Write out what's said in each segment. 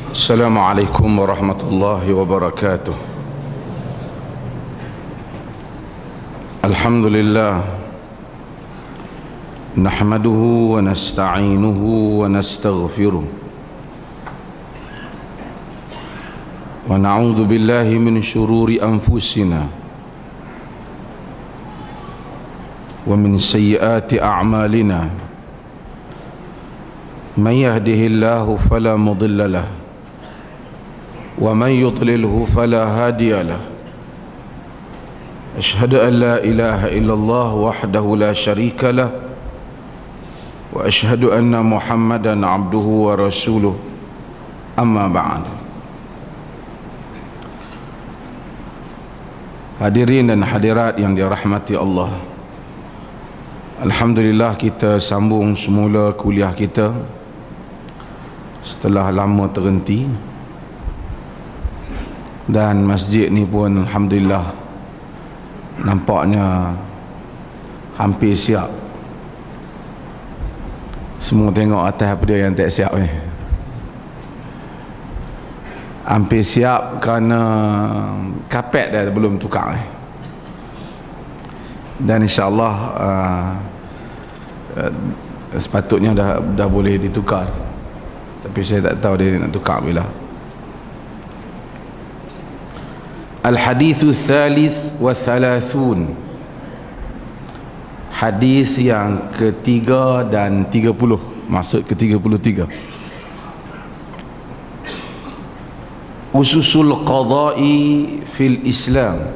Assalamualaikum warahmatullahi wabarakatuh. Alhamdulillah, nahmaduhu wa nasta'inuhu wa nastaghfiruh wa na'udzu billahi min syururi anfusina wa min sayyiati a'malina. Man yahdihillahu fala mudilla lahu wa man yudlilhu fala hadiya lahu. Asyhadu an la ilaha illallah wahdahu la syarika lah wa asyhadu anna Muhammadan abduhu wa rasuluh. Amma ba'd. Hadirin dan hadirat yang dirahmati Allah, alhamdulillah kita sambung semula kuliah kita setelah lama terhenti, dan masjid ni pun alhamdulillah nampaknya hampir siap. Semua tengok atas apa dia yang tak siap ni. Hampir siap kerana kapet dah belum tukar ni. Dan insyaAllah sepatutnya dah boleh ditukar, tapi saya tak tahu dia nak tukar bila. Al-hadithu thalith wa thalathun, hadis yang ketiga dan 30, maksud ke-33. Ususul qada'i fil Islam,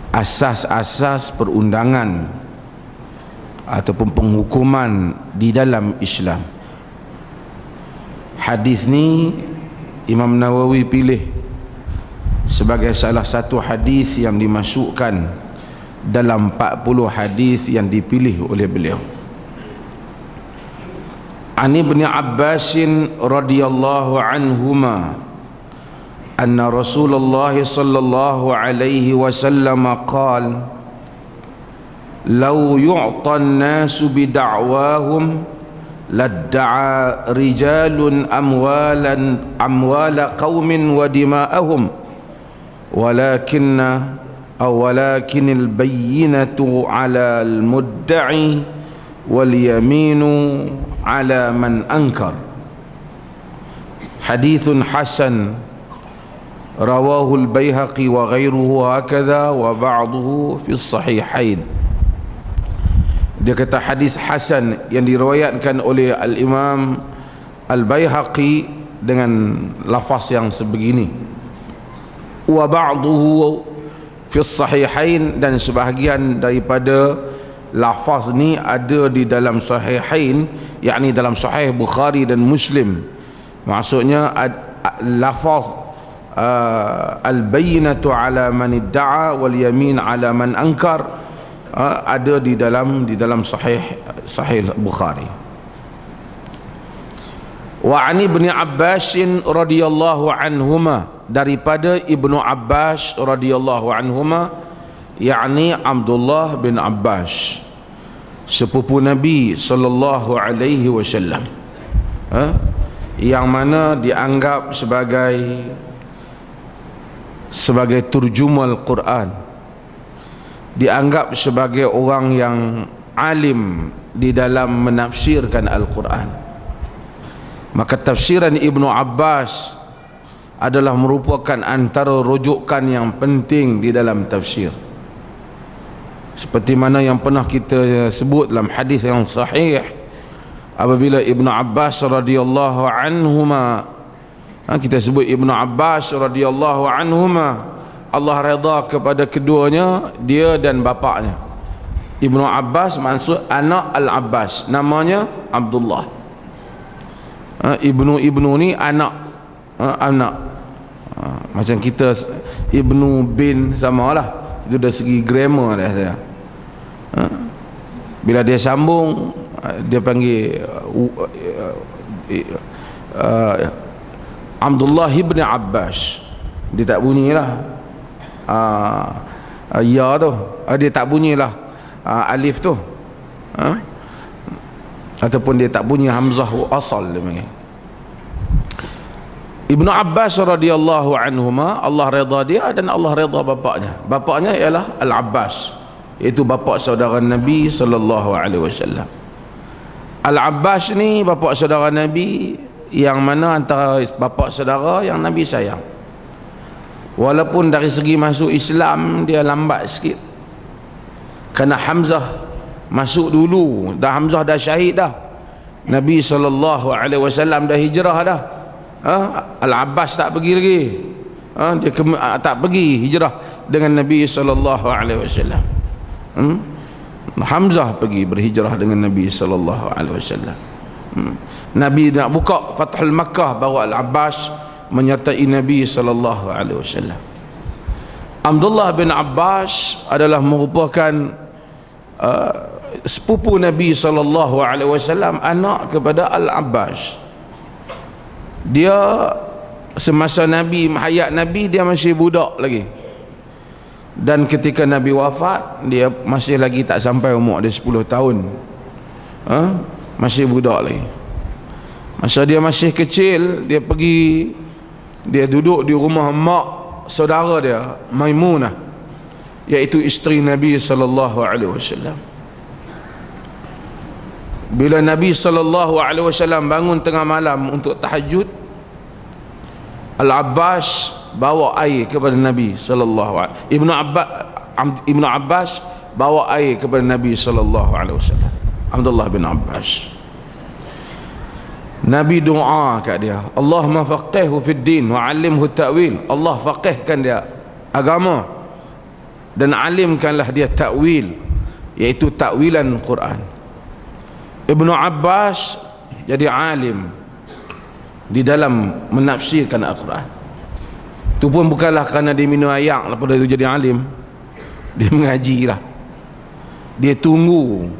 asas-asas perundangan ataupun penghukuman di dalam Islam. Hadis ni Imam Nawawi pilih sebagai salah satu hadis yang dimasukkan dalam 40 hadis yang dipilih oleh beliau. An Ibn Abbas radhiyallahu anhuma anna Rasulullah sallallahu alaihi wasallam qala law yu'ta an-nasu bid'awahum ladda'a rijalun amwala qaumin wa dima'ahum walakin al-bayyinatu 'ala al-mudda'i wal yaminu 'ala man ankar. Hadithun hasan rawahu al-Baihaqi wa ghairuhu hakadha wa ba'duhu fi as-sahihain. Dia kata hadis hasan yang diriwayatkan oleh al-Imam al-Baihaqi dengan lafaz yang sebegini. Wa ba'duhu fi as-sahihain, dan sebahagian daripada lafaz ni ada di dalam sahihain, yakni dalam sahih Bukhari dan Muslim. Maksudnya lafaz al-bayyinatu ala man idda'a wal yamin ala man ankar ada di dalam sahih Bukhari. Wa an Ibn Abbas radhiyallahu anhuma, daripada Ibnu Abbas radhiyallahu anhuma, yakni Abdullah bin Abbas, sepupu Nabi sallallahu alaihi wasallam, yang mana dianggap sebagai turjumal Quran, dianggap sebagai orang yang alim di dalam menafsirkan Al-Quran. Maka tafsiran Ibnu Abbas adalah merupakan antara rujukan yang penting di dalam tafsir, seperti mana yang pernah kita sebut dalam hadis yang sahih, apabila Ibnu Abbas radhiyallahu anhuma, kita sebut Ibnu Abbas radhiyallahu anhuma, Allah redha kepada keduanya, dia dan bapaknya. Ibnu Abbas maksud anak Al-Abbas, namanya Abdullah. Ibnu ni anak, macam kita Ibnu bin sama lah, itu dari segi grammar dah saya. Bila dia sambung, dia panggil Abdullah ibn Abbas, dia tak bunyilah ya tu, dia tak bunyilah alif tu, ataupun dia tak bunyi hamzah asal dia panggil. Ibnu Abbas radhiyallahu anhuma, Allah redha dia dan Allah redha bapaknya. Bapaknya ialah Al-Abbas, iaitu bapa saudara Nabi sallallahu alaihi wasallam. Al-Abbas ni bapa saudara Nabi yang mana antara bapa saudara yang Nabi sayang. Walaupun dari segi masuk Islam dia lambat sikit, kerana Hamzah masuk dulu, dah Hamzah dah syahid dah, Nabi sallallahu alaihi wasallam dah hijrah dah. Al-Abbas tak pergi lagi, dia tak pergi hijrah dengan Nabi sallallahu alaihi wasallam. Hamzah pergi berhijrah dengan Nabi sallallahu alaihi wasallam. Nabi nak buka Fathul Makkah, baru Al-Abbas menyertai Nabi sallallahu alaihi wasallam. Abdullah bin Abbas adalah merupakan sepupu Nabi sallallahu alaihi wasallam, anak kepada Al-Abbas. Dia semasa Nabi, hayat Nabi, dia masih budak lagi, dan ketika Nabi wafat dia masih lagi tak sampai umur dia 10 tahun. Masih budak lagi. Masa dia masih kecil, dia pergi, dia duduk di rumah mak saudara dia, Maimunah, iaitu isteri Nabi sallallahu alaihi wasallam. Bila Nabi sallallahu alaihi wasallam bangun tengah malam untuk tahajud, Al-Abbas bawa air kepada Nabi sallallahu alaihi wasallam. Ibnu Abbas bawa air kepada Nabi sallallahu alaihi wasallam. Abdullah bin Abbas. Nabi doa kat dia, Allahumma faqihhu fid din wa 'allimhu ta'wil. Allah faqihkan dia agama dan alimkanlah dia ta'wil, iaitu ta'wilan Quran. Ibnu Abbas jadi alim di dalam menafsirkan Al-Quran. Itu pun bukanlah kerana dia minum ayak lepas itu jadi alim. Dia mengaji lah. Dia tunggu.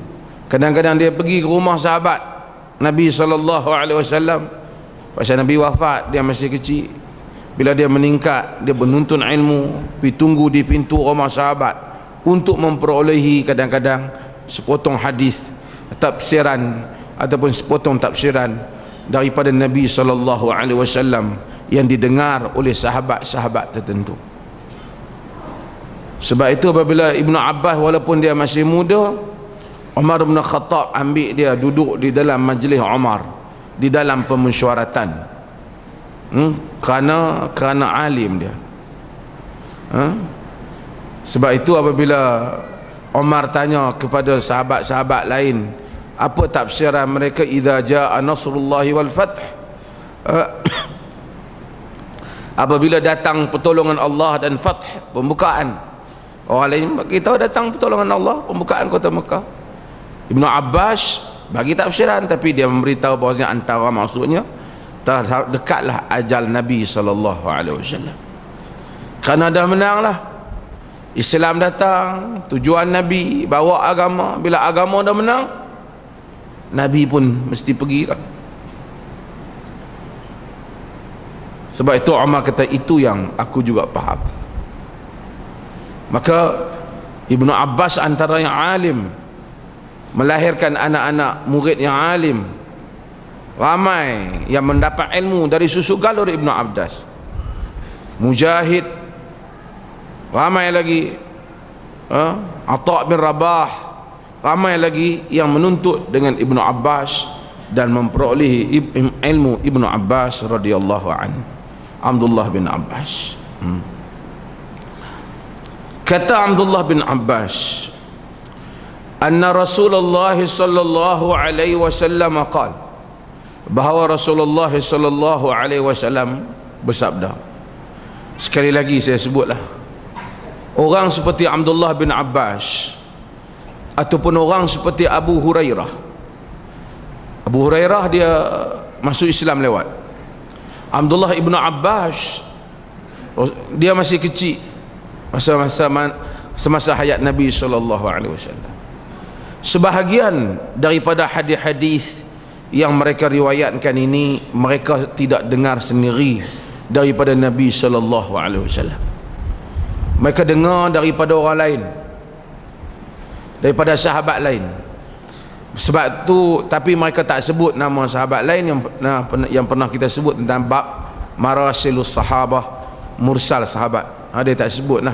Kadang-kadang dia pergi ke rumah sahabat Nabi SAW. Pasal Nabi wafat, dia masih kecil. Bila dia meningkat, dia menuntut ilmu, pergi tunggu di pintu rumah sahabat untuk memperolehi kadang-kadang sepotong hadis, tafsiran ataupun sepotong tafsiran daripada Nabi SAW yang didengar oleh sahabat-sahabat tertentu. Sebab itu apabila Ibnu Abbas, walaupun dia masih muda, Umar bin Khattab ambil dia duduk di dalam majlis Umar, di dalam pemesyuaratan, kerana alim dia. Sebab itu apabila Umar tanya kepada sahabat-sahabat lain, apa tafsiran mereka idza jaa nasrullahi wal fath, apabila datang pertolongan Allah dan fath, pembukaan. Orang lain kita datang pertolongan Allah, pembukaan kota Mekah. Ibnu Abbas bagi tafsiran, tapi dia memberitahu bahawasanya antara maksudnya telah dekatlah ajal Nabi sallallahu alaihi wasallam. Kerana dah menanglah, Islam datang, tujuan Nabi bawa agama. Bila agama dah menang, Nabi pun mesti pergi lah. Sebab itu Umar kata, itu yang aku juga faham. Maka Ibnu Abbas antara yang alim, melahirkan anak-anak murid yang alim, ramai yang mendapat ilmu dari susu galur Ibnu Abbas. Mujahid, ramai lagi, Atha bin Rabah, ramai lagi yang menuntut dengan Ibnu Abbas dan memperolehi ilmu Ibnu Abbas radhiyallahu anhu. Abdullah bin Abbas. Kata Abdullah bin Abbas, anna Rasulullah sallallahu alaihi wasallam qala, bahawa Rasulullah sallallahu alaihi wasallam bersabda. Sekali lagi saya sebutlah, orang seperti Abdullah bin Abbas ataupun orang seperti Abu Hurairah. Abu Hurairah dia masuk Islam lewat. Abdullah ibnu Abbas dia masih kecil semasa hayat Nabi sallallahu alaihi wasallam. Sebahagian daripada hadis-hadis yang mereka riwayatkan ini mereka tidak dengar sendiri daripada Nabi sallallahu alaihi wasallam. Mereka dengar daripada orang lain, daripada sahabat lain. Sebab tu, tapi mereka tak sebut nama sahabat lain yang pernah kita sebut tentang bab marasilus sahabah, mursal sahabat. Dia tak sebut lah.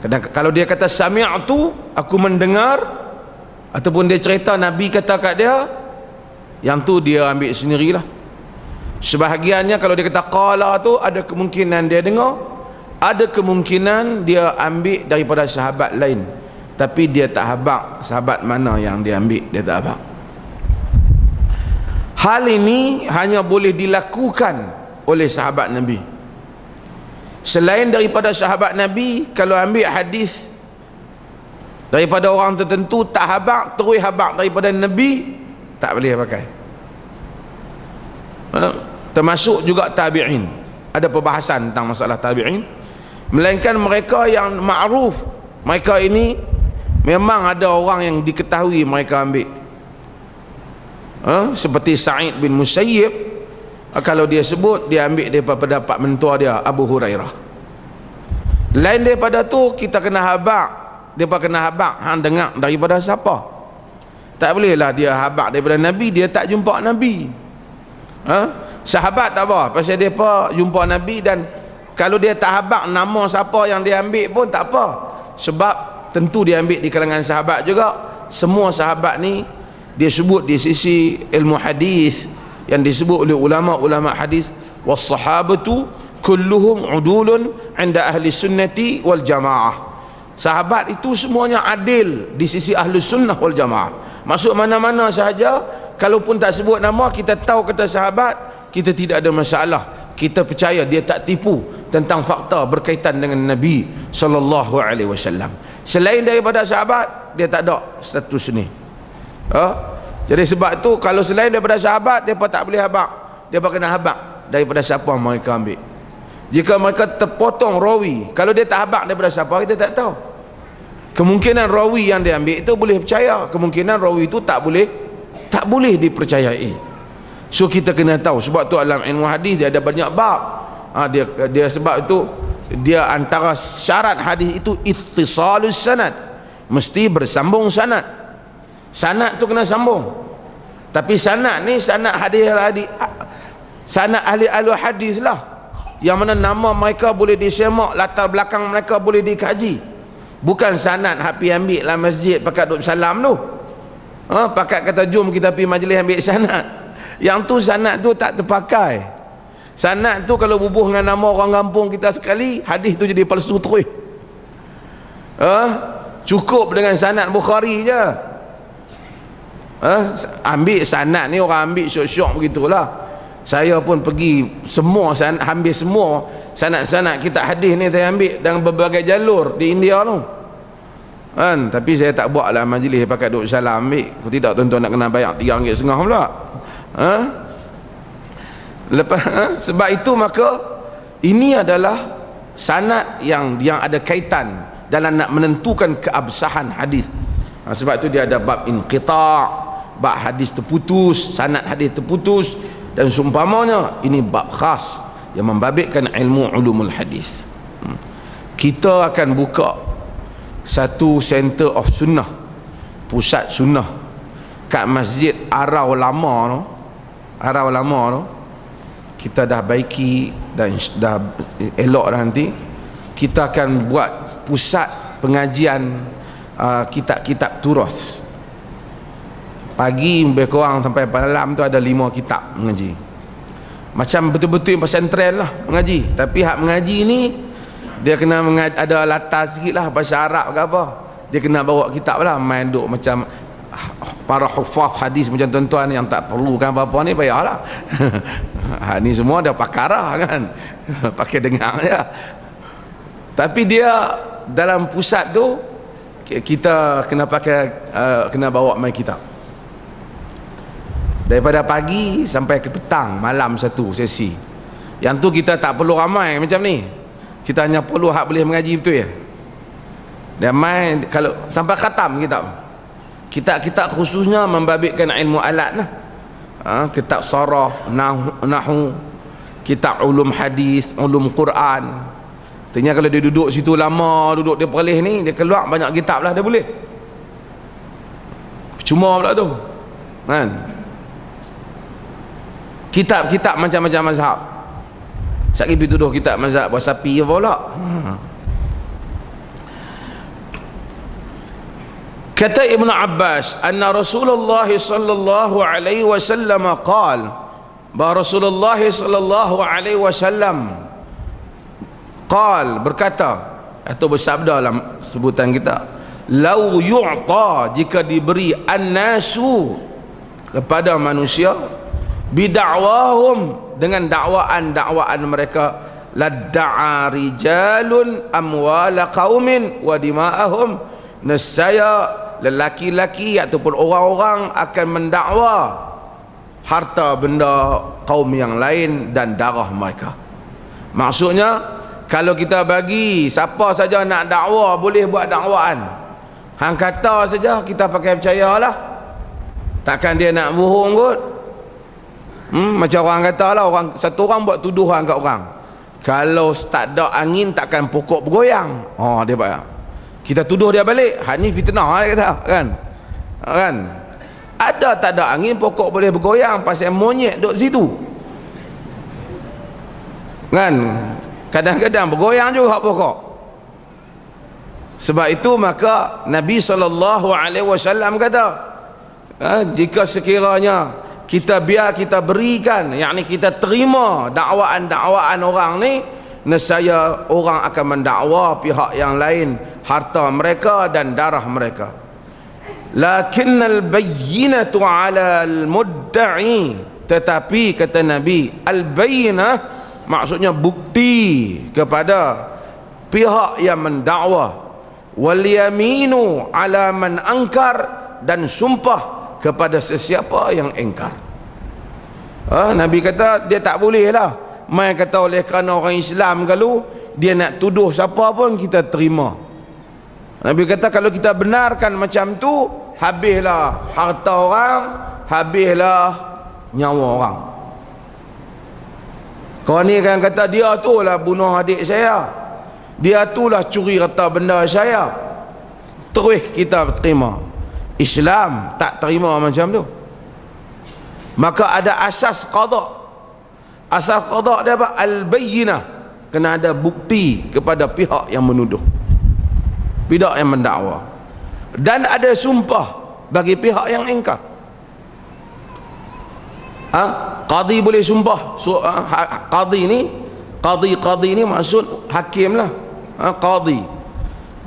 Kadang kalau dia kata sami'tu, aku mendengar, ataupun dia cerita Nabi kata kat dia, yang tu dia ambil sendirilah. Sebahagiannya kalau dia kata qala tu, ada kemungkinan dia dengar, ada kemungkinan dia ambil daripada sahabat lain, tapi dia tak habaq sahabat mana yang dia ambil, dia tak habaq. Hal ini hanya boleh dilakukan oleh sahabat Nabi. Selain daripada sahabat Nabi, kalau ambil hadis daripada orang tertentu tak habaq, terus habaq daripada Nabi, tak boleh pakai. Termasuk juga tabi'in. Ada perbahasan tentang masalah tabi'in, melainkan mereka yang ma'ruf, mereka ini memang ada orang yang diketahui mereka ambil. Seperti Sa'id bin Musayyib, kalau dia sebut, dia ambil daripada pendapat mentua dia Abu Hurairah. Lain daripada tu, kita kena habaq. Dia kena habaq hang dengar daripada siapa. Tak bolehlah dia habaq daripada Nabi, dia tak jumpa Nabi. Sahabat tak apa, pasal dia jumpa Nabi, dan kalau dia tak habaq nama siapa yang dia ambil pun tak apa, sebab tentu dia ambil di kalangan sahabat juga. Semua sahabat ni dia sebut di sisi ilmu hadis, yang disebut oleh ulama-ulama hadis, was-sahabatu kulluhum udulun 'inda ahli sunnati wal jamaah. Sahabat itu semuanya adil di sisi ahli sunnah wal jamaah. Masuk mana-mana sahaja, kalaupun tak sebut nama, kita tahu kata sahabat, kita tidak ada masalah. Kita percaya dia tak tipu tentang fakta berkaitan dengan Nabi sallallahu alaihi wasallam. Selain daripada sahabat, dia tak ada status ni. Jadi sebab tu, kalau selain daripada sahabat, dia tak boleh habaq. Dia kena habaq daripada siapa mereka ambil. Jika mereka terpotong rawi, kalau dia tak habaq daripada siapa, kita tak tahu. Kemungkinan rawi yang dia ambil itu boleh percaya, kemungkinan rawi itu tak boleh dipercayai. So kita kena tahu. Sebab tu dalam ilmu hadis dia ada banyak bab. Dia sebab itu dia antara syarat hadis itu ittisalus sanad, mesti bersambung sanad. Sanad tu kena sambung. Tapi sanad ni sanad hadis, sanad ahli hadis lah, yang mana nama mereka boleh disemak, latar belakang mereka boleh dikaji. Bukan sanad hapi ambil lah masjid pakat duk salam tu. Pakat kata jom kita pergi majlis ambil sanad. Yang tu sanad tu tak terpakai. Sanad tu kalau bubuh dengan nama orang kampung kita sekali, hadis tu jadi palsu terus. Cukup dengan sanad Bukhari je. Ambil sanad ni orang ambil syok-syok begitulah. Saya pun pergi semua hampir semua sanad-sanad kitab hadis ni saya ambil dalam berbagai jalur di India tu. Tapi saya tak buat lah majlis pakai duk salam ambil. Aku tidak, tuan-tuan nak kena bayar RM3.5 pula. Lepas sebab itu maka ini adalah sanad yang ada kaitan dalam nak menentukan keabsahan hadis. Sebab itu dia ada bab inqita', bab hadis terputus, sanad hadis terputus, dan seumpamanya. Ini bab khas yang membabitkan ilmu ulumul hadis. Kita akan buka satu center of sunnah, pusat sunnah kat Masjid Arau Lama tu. Arau Lama tu kita dah baiki dan dah elok dah. Nanti kita akan buat pusat pengajian kitab-kitab turas. Pagi lebih kurang sampai malam tu ada 5 kitab mengaji. Macam betul-betul pesantren lah mengaji. Tapi hak mengaji ni dia kena ada latar sikit lah, bahasa Arab ke apa. Dia kena bawa kitab lah, main duk macam para hufaz hadis macam tuan-tuan yang tak perlukan apa-apa ni payahlah. Ni semua dah pakar lah kan. Pakai dengar je. Tapi dia dalam pusat tu kita kena pakai kena bawa main kitab. Daripada pagi sampai ke petang, malam satu sesi. Yang tu kita tak perlu ramai macam ni. Kita hanya perlu hak boleh mengaji betul ya. Dia main kalau sampai khatam kitab. Kitab-kitab khususnya membabitkan ilmu alat lah. Kitab saraf, nahu, kitab ulum hadis, ulum Quran. Artinya kalau dia duduk situ lama, duduk dia perlih ni, dia keluar banyak kitab lah dia boleh. Cuma pula tu kan. Kitab-kitab macam-macam mazhab. Sekali pergi tuduh kitab mazhab buat sapi je pula. Kata Ibn Abbas, anna Rasulullah sallallahu alaihi wasallam qala, bahawa Rasulullah sallallahu alaihi wasallam berkata atau bersabda dalam sebutan kita, lau yu'ta, jika diberi an-nasu kepada manusia, bida'wahum, dengan dakwaan mereka, ladda'a rijalun amwala qaumin wa dima'ahum, nescaya lelaki-lelaki ataupun orang-orang akan mendakwa harta benda kaum yang lain dan darah mereka. Maksudnya, kalau kita bagi siapa saja nak dakwa boleh buat dakwaan, hang kata saja kita pakai percayalah, takkan dia nak bohong kot. Macam orang kata lah, satu orang buat tuduhan kat orang, kalau tak ada angin takkan pokok bergoyang. Dia buat, kita tuduh dia balik, ni fitnah dia kata, kan ada tak ada angin pokok boleh bergoyang pasal monyet duduk situ, kan kadang-kadang bergoyang juga pokok. Sebab itu maka Nabi SAW kata, jika sekiranya kita berikan, yakni kita terima dakwaan orang ni, nescaya orang akan mendakwa pihak yang lain harta mereka dan darah mereka. Lakinnal bayyinatu 'ala al-mudda'i, tetapi kata Nabi, al-bayyinah maksudnya bukti kepada pihak yang mendakwa, wal yaminu 'ala man angkar, dan sumpah kepada sesiapa yang engkar. Nabi kata dia tak boleh lah mai kata oleh kerana orang Islam kalau dia nak tuduh siapa pun kita terima. Nabi kata kalau kita benarkan macam tu, habislah harta orang, habislah nyawa orang. Kau ni kan kata dia tu lah bunuh adik saya, dia tu lah curi harta benda saya, terus kita terima. Islam tak terima macam tu. Maka ada asas qada. Asas qada dia apa? Al-bayyinah, kena ada bukti kepada pihak yang menuduh, pihak yang mendakwa, dan ada sumpah bagi pihak yang ingkar. Qadi boleh sumpah. Qadi ni maksud hakim lah.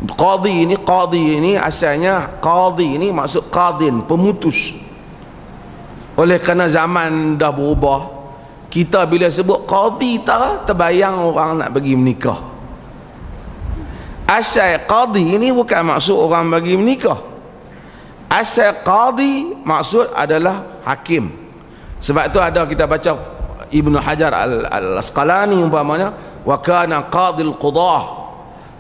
Qadi ini asalnya, qadi ini maksud qadin, pemutus. Oleh kerana zaman dah berubah, kita bila sebut qadi terbayang orang nak bagi menikah. Asal qadi ini bukan maksud orang bagi menikah. Asal qadi maksud adalah hakim. Sebab tu ada kita baca Ibnu Hajar al-Asqalani umpamanya, wa kana qadil qudah,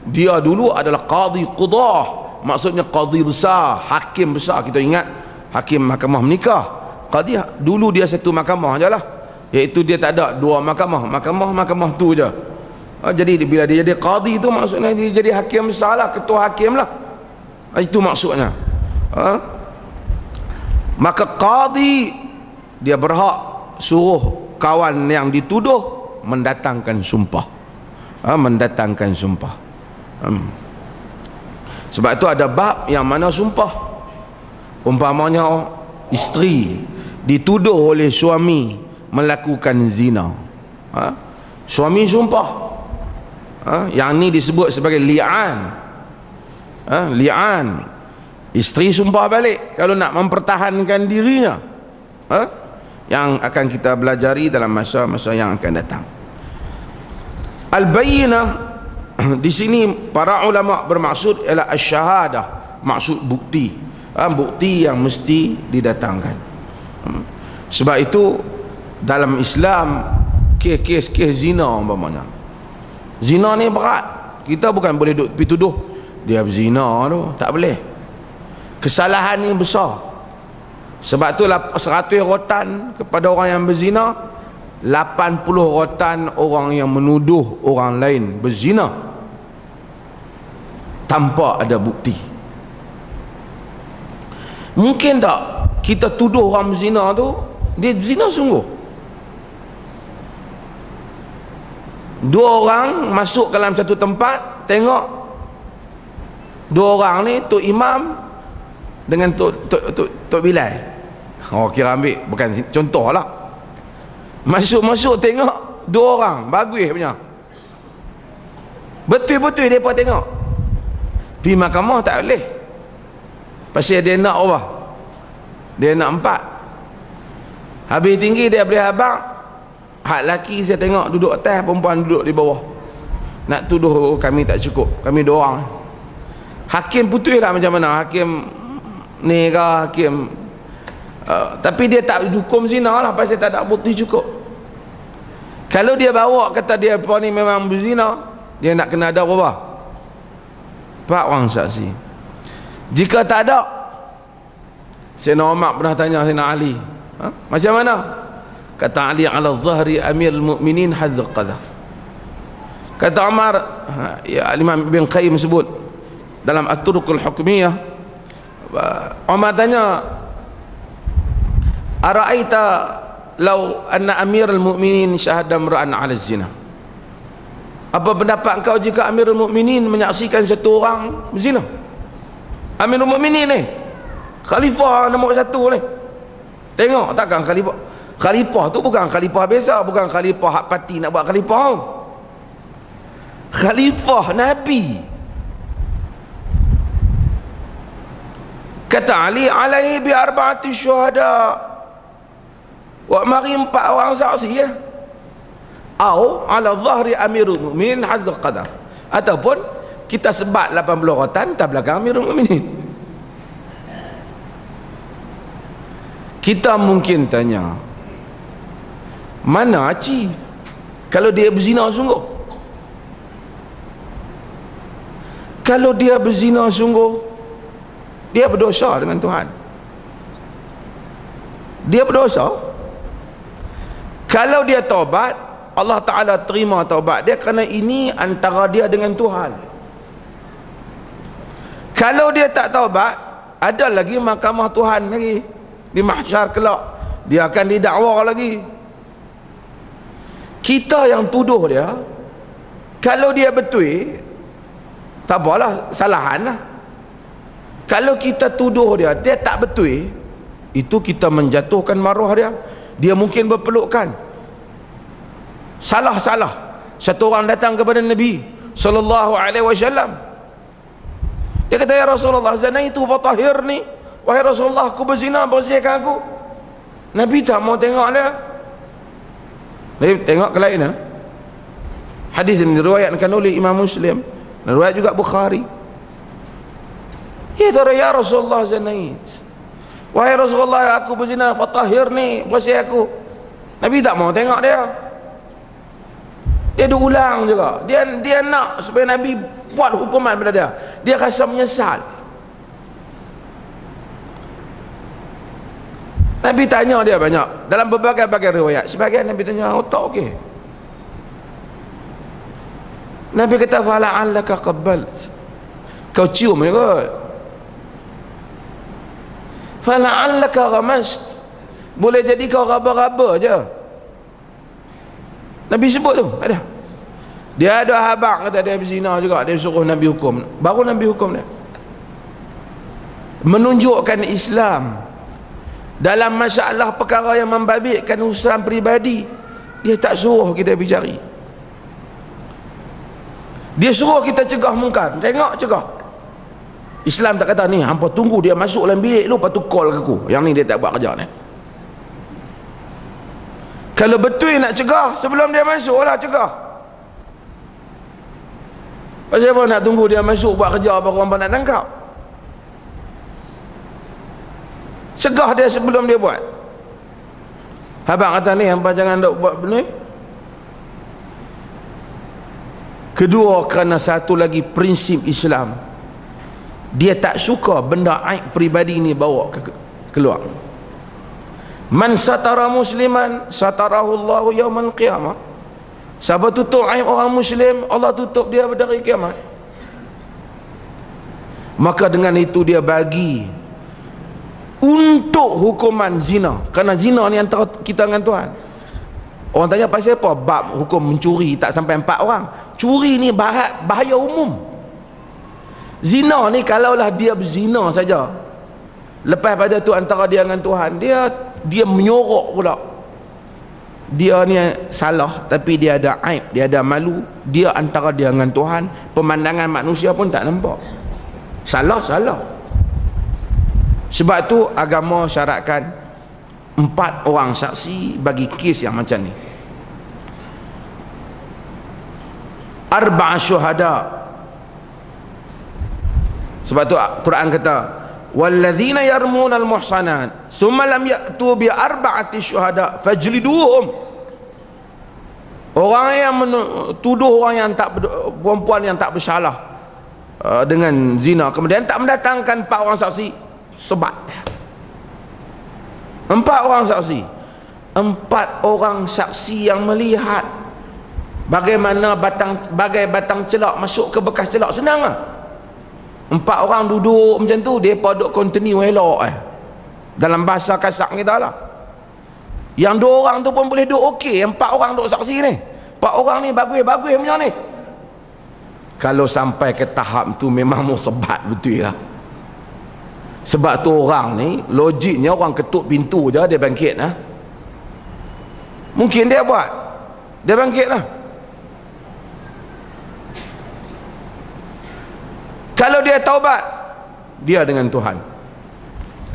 dia dulu adalah qadi qudah, maksudnya qadi besar, hakim besar. Kita ingat hakim mahkamah menikah, qadi dulu dia satu mahkamah je lah, iaitu dia tak ada dua mahkamah tu je. Jadi bila dia jadi qadi tu maksudnya dia jadi hakim besar lah, ketua hakim lah, itu maksudnya. Maka qadi dia berhak suruh kawan yang dituduh mendatangkan sumpah, mendatangkan sumpah. Sebab itu ada bab yang mana sumpah. Umpamanya isteri dituduh oleh suami melakukan zina, suami sumpah, yang ni disebut sebagai li'an. Li'an, isteri sumpah balik kalau nak mempertahankan dirinya, yang akan kita belajari dalam masa-masa yang akan datang. Al-bayyinah di sini para ulama bermaksud ialah asy-syahadah, maksud bukti, bukti yang mesti didatangkan. Sebab itu dalam Islam kes zina umpamanya, zina ni berat. Kita bukan boleh pergi tuduh dia berzina tu, tak boleh. Kesalahan ni besar. Sebab tu 100 rotan kepada orang yang berzina, 80 rotan orang yang menuduh orang lain berzina tanpa ada bukti. Mungkin tak kita tuduh orang berzina tu dia berzina sungguh, Dua orang masuk ke dalam satu tempat, tengok dua orang ni, Tok Imam dengan Tok Bilal. Oh, kira ambil, bukan contoh lah. Masuk tengok dua orang, bagus punya. Betul-betul mereka tengok. Pergi mahkamah tak boleh. Pasal dia nak apa? Dia nak 4. Habis tinggi dia boleh habang. Hak laki saya tengok duduk atas, perempuan duduk di bawah. Nak tuduh kami tak cukup, kami 2 orang. Hakim putus lah macam mana. Hakim ni ke hakim tapi dia tak hukum zina lah, pasal tak ada bukti cukup. Kalau dia bawa kata dia ni memang berzina, dia nak kena ada berapa? 4 orang saksi. Jika tak ada, Sayyidina Umar pernah tanya Sayyidina Ali, macam mana? Kata Ali, ala zahri amirul mu'minin hadz qadhaf. Kata Umar, ya, Imam Ibn Qayyim sebut dalam At-Turuqul Hukmiyah, Umar tanya, ara'aita law anna amirul mu'minin syahada imra'an 'ala zina? Apa pendapat engkau jika amirul mu'minin menyaksikan satu orang berzina? Amirul mu'minin ni, khalifah nombor 1 ni. Tengok takkan khalifah tu bukan khalifah biasa, bukan khalifah hak parti nak buat khalifah. Khalifah Nabi. Kata Ali, alaihi bi 4 syuhada. Wa mari 4 orang saksi ya. Au ala zahri amirul mu'minin hadz qadar. Ataupun kita sebat 80 rotan tak belakang amirul mu'minin. Kita mungkin tanya, mana Aci kalau dia berzina sungguh? Kalau dia berzina sungguh, dia berdosa dengan Tuhan. Dia berdosa. Kalau dia taubat, Allah Ta'ala terima taubat dia, kerana ini antara dia dengan Tuhan. Kalau dia tak taubat, ada lagi mahkamah Tuhan lagi di mahsyar kelak, dia akan didakwa lagi. Kita yang tuduh dia, kalau dia betul, tak apalah, salahan lah. Kalau kita tuduh dia, dia tak betul, itu kita menjatuhkan maruah dia. Dia mungkin berpelukkan salah-salah. Satu orang datang kepada Nabi sallallahu alaihi wasallam, dia kata, ya Rasulullah, zanaitu fatahhirni. Wahai Rasulullah, aku berzina, bersihkan aku. Nabi tak mau tengok dia. Nabi tengok ke lain. Hadis ini diriwayatkan oleh Imam Muslim, riwayat juga Bukhari. Ya tara, ya Rasulullah, zanait. Wahai Rasulullah, aku berzina, fatahhirni, bersih aku. Nabi tak mau tengok dia. Dia ulang juga. Dia nak supaya Nabi buat hukuman pada dia. Dia rasa menyesal. Nabi tanya dia banyak dalam berbagai-bagai riwayat. Sebagian Nabi tanya, oh tak okey. Nabi kata, fala'allaka qabbalt. Kau cium je kot. Fala'allaka ghamast. Boleh jadi kau raba-raba je. Nabi sebut tu ada. Dia ada habang kata dia berzina juga, dia suruh Nabi hukum. Baru Nabi hukum dia. Menunjukkan Islam dalam masalah perkara yang membabitkan urusan peribadi, dia tak suruh kita bicari. Dia suruh kita cegah mungkar. Tengok, cegah. Islam tak kata ni, hampa tunggu dia masuk dalam bilik lu, lepas tu call ke aku. Yang ni dia tak buat kerja ni. Kalau betul nak cegah, sebelum dia masuk lah cegah. Pasal apa nak tunggu dia masuk buat kerja baru hampa nak tangkap? Cegah dia sebelum dia buat. Abang kata ni, hampa jangan nak buat benda. Kedua, kerana satu lagi prinsip Islam, dia tak suka benda aib peribadi ni bawa keluar. Man satara musliman satarahu Allahu yaumal qiyamah. Siapa tutup aib orang muslim, Allah tutup dia pada hari kiamat. Maka dengan itu dia bagi untuk hukuman zina, kerana zina ni antara kita dengan Tuhan. Orang tanya pasal apa bab hukum mencuri tak sampai 4 orang. Curi ni bahaya umum. Zina ni kalaulah dia berzina saja, lepas pada tu antara dia dengan Tuhan, dia menyorok pula, dia ni salah tapi dia ada aib, dia ada malu, dia antara dia dengan Tuhan, pemandangan manusia pun tak nampak. Salah. Sebab tu agama syaratkan 4 orang saksi bagi kes yang macam ni. 4 syuhada. Sebab tu Quran kata walladzina yarmunal muhsanat summa lam ya'tu bi 4 syuhada fajliduhum. Orang yang tuduh orang yang perempuan yang tak bersalah dengan zina, kemudian tak mendatangkan 4 orang saksi, sebat 4 orang saksi. 4 orang saksi yang melihat bagaimana batang celak masuk ke bekas celak, senang lah. 4 orang duduk macam tu, mereka duduk continue elok dalam bahasa kasar kita lah. Yang 2 orang tu pun boleh duduk okey, 4 orang duduk saksi ni, 4 orang ni bagus macam ni. Kalau sampai ke tahap tu memang mau sebat betul lah. Sebab tu orang ni logiknya orang ketuk pintu je dia bangkit lah. Mungkin dia buat, dia bangkit lah. Kalau dia taubat, dia dengan Tuhan.